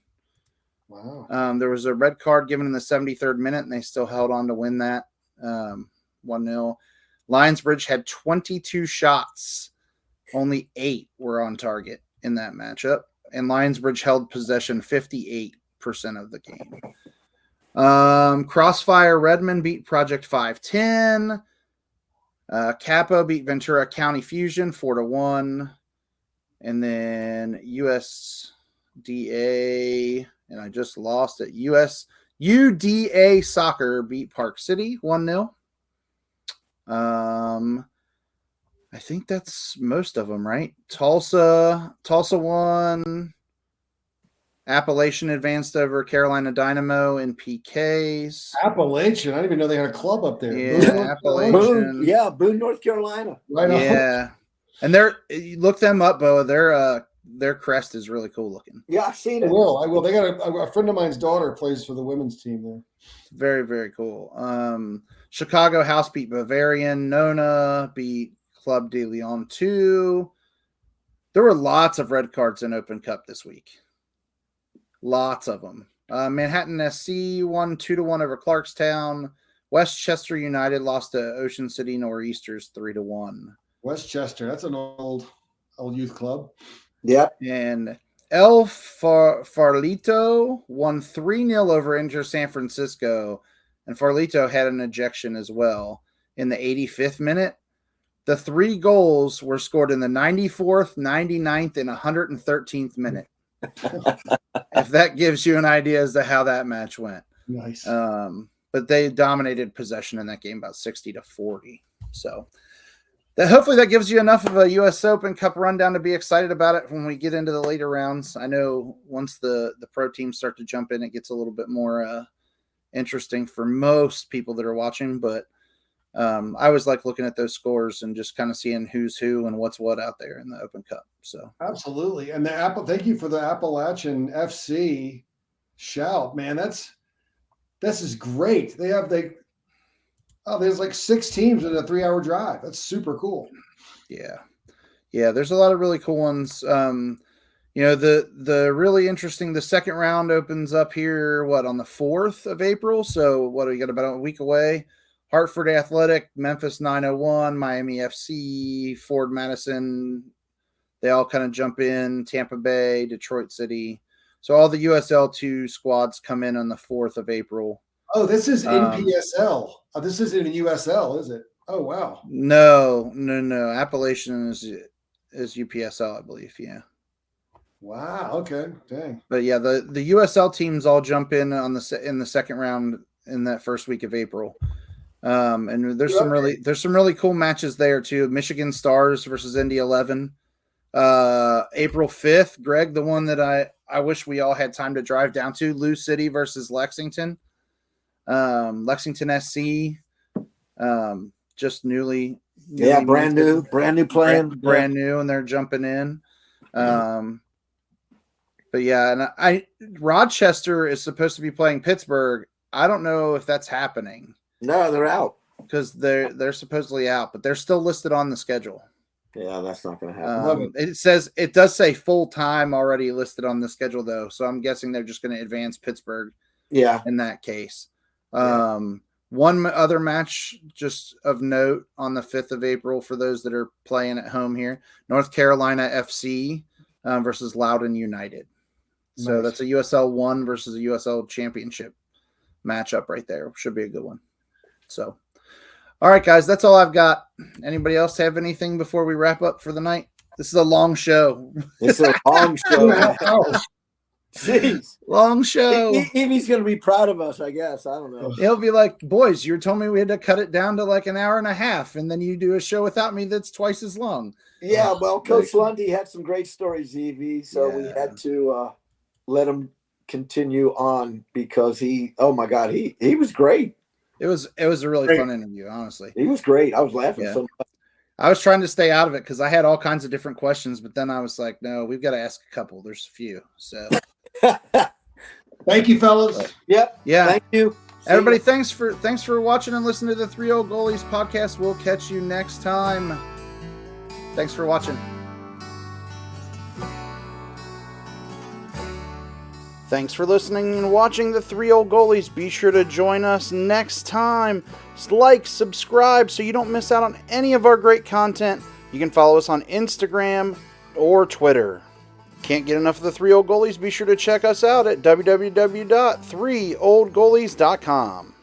Wow. There was a red card given in the 73rd minute, and they still held on to win that 1-0. Lionsbridge had 22 shots. Only 8 were on target in that matchup. And Lionsbridge held possession 58% of the game. Crossfire Redmond beat Project 510. Capo beat Ventura County Fusion 4-1. And then USDA, and I just lost it. UDA Soccer beat Park City 1-0. I think that's most of them, right? Tulsa won. Appalachian advanced over Carolina Dynamo in PKs. Appalachian. I didn't even know they had a club up there. Yeah, Appalachian. Boone, North Carolina. Right on. Yeah. And you look them up, Bo. Their crest is really cool looking. Yeah, I've seen it. I will. They got a friend of mine's daughter plays for the women's team there. Very, very cool. Chicago House beat Bavarian. Nona beat Club de Leon 2. There were lots of red cards in Open Cup this week. Lots of them. Manhattan SC won 2-1 over Clarkstown. Westchester United lost to Ocean City Nor'easters 3-1. Westchester, that's an old youth club. Yep. And El Farlito won 3-0 over Inter San Francisco. And Farlito had an ejection as well in the 85th minute. The 3 goals were scored in the 94th, 99th, and 113th minute. If that gives you an idea as to how that match went. Nice. But they dominated possession in that game about 60-40. So hopefully that gives you enough of a U.S. Open Cup rundown to be excited about it when we get into the later rounds. I know once the pro teams start to jump in, it gets a little bit more interesting for most people that are watching. But I always like looking at those scores and just kind of seeing who's who and what's what out there in the Open Cup. So absolutely. And thank you for the Appalachian FC shout, man. This is great. There's like 6 teams in a 3-hour drive. That's super cool. Yeah. There's a lot of really cool ones. The really interesting, the second round opens up here, on the 4th of April. So we got about a week away. Hartford Athletic, Memphis 901, Miami FC, Ford Madison. They all kind of jump in. Tampa Bay, Detroit City. So all the USL 2 squads come in on the 4th of April. Oh, this is NPSL. This isn't in USL, is it? Oh, wow. No. Appalachian is UPSL, I believe. Yeah. Wow. Okay. Dang. But yeah, the USL teams all jump in in the second round in that first week of April. And there's some really cool matches there too. Michigan Stars versus Indy 11. April 5th, Greg, the one that I wish we all had time to drive down to, Lou City versus Lexington. Lexington SC, just newly brand new playing, brand new, and they're jumping in. But yeah, and Rochester is supposed to be playing Pittsburgh. I don't know if that's happening. No, they're out because they're supposedly out, but they're still listed on the schedule. Yeah, that's not going to happen. It does say full time already listed on the schedule though, so I'm guessing they're just going to advance Pittsburgh. Yeah, in that case. One other match just of note on the 5th of April for those that are playing at home here: North Carolina FC versus Loudoun United. Nice. So that's a USL 1 versus a USL Championship matchup right there. Should be a good one. So, all right, guys, that's all I've got. Anybody else have anything before we wrap up for the night? This is a long show. It's a long show. Jeez. Long show. Evie's going to be proud of us, I guess. I don't know. He'll be like, boys, you told me we had to cut it down to like an hour and a half, and then you do a show without me that's twice as long. Yeah, well, Coach Lundy had some great stories, Evie, so we had to let him continue on because he was great. It was a really fun interview, honestly. He was great. I was laughing so much. I was trying to stay out of it because I had all kinds of different questions, but then I was like, no, we've got to ask a couple. There's a few. So thank you, fellas. Yep. Yeah. Thank you. Everybody, thanks for watching and listening to the 3 Old Goalies podcast. We'll catch you next time. Thanks for watching. Thanks for listening and watching the 3 Old Goalies. Be sure to join us next time. Like, subscribe so you don't miss out on any of our great content. You can follow us on Instagram or Twitter. Can't get enough of the 3 Old Goalies? Be sure to check us out at www.3oldgoalies.com.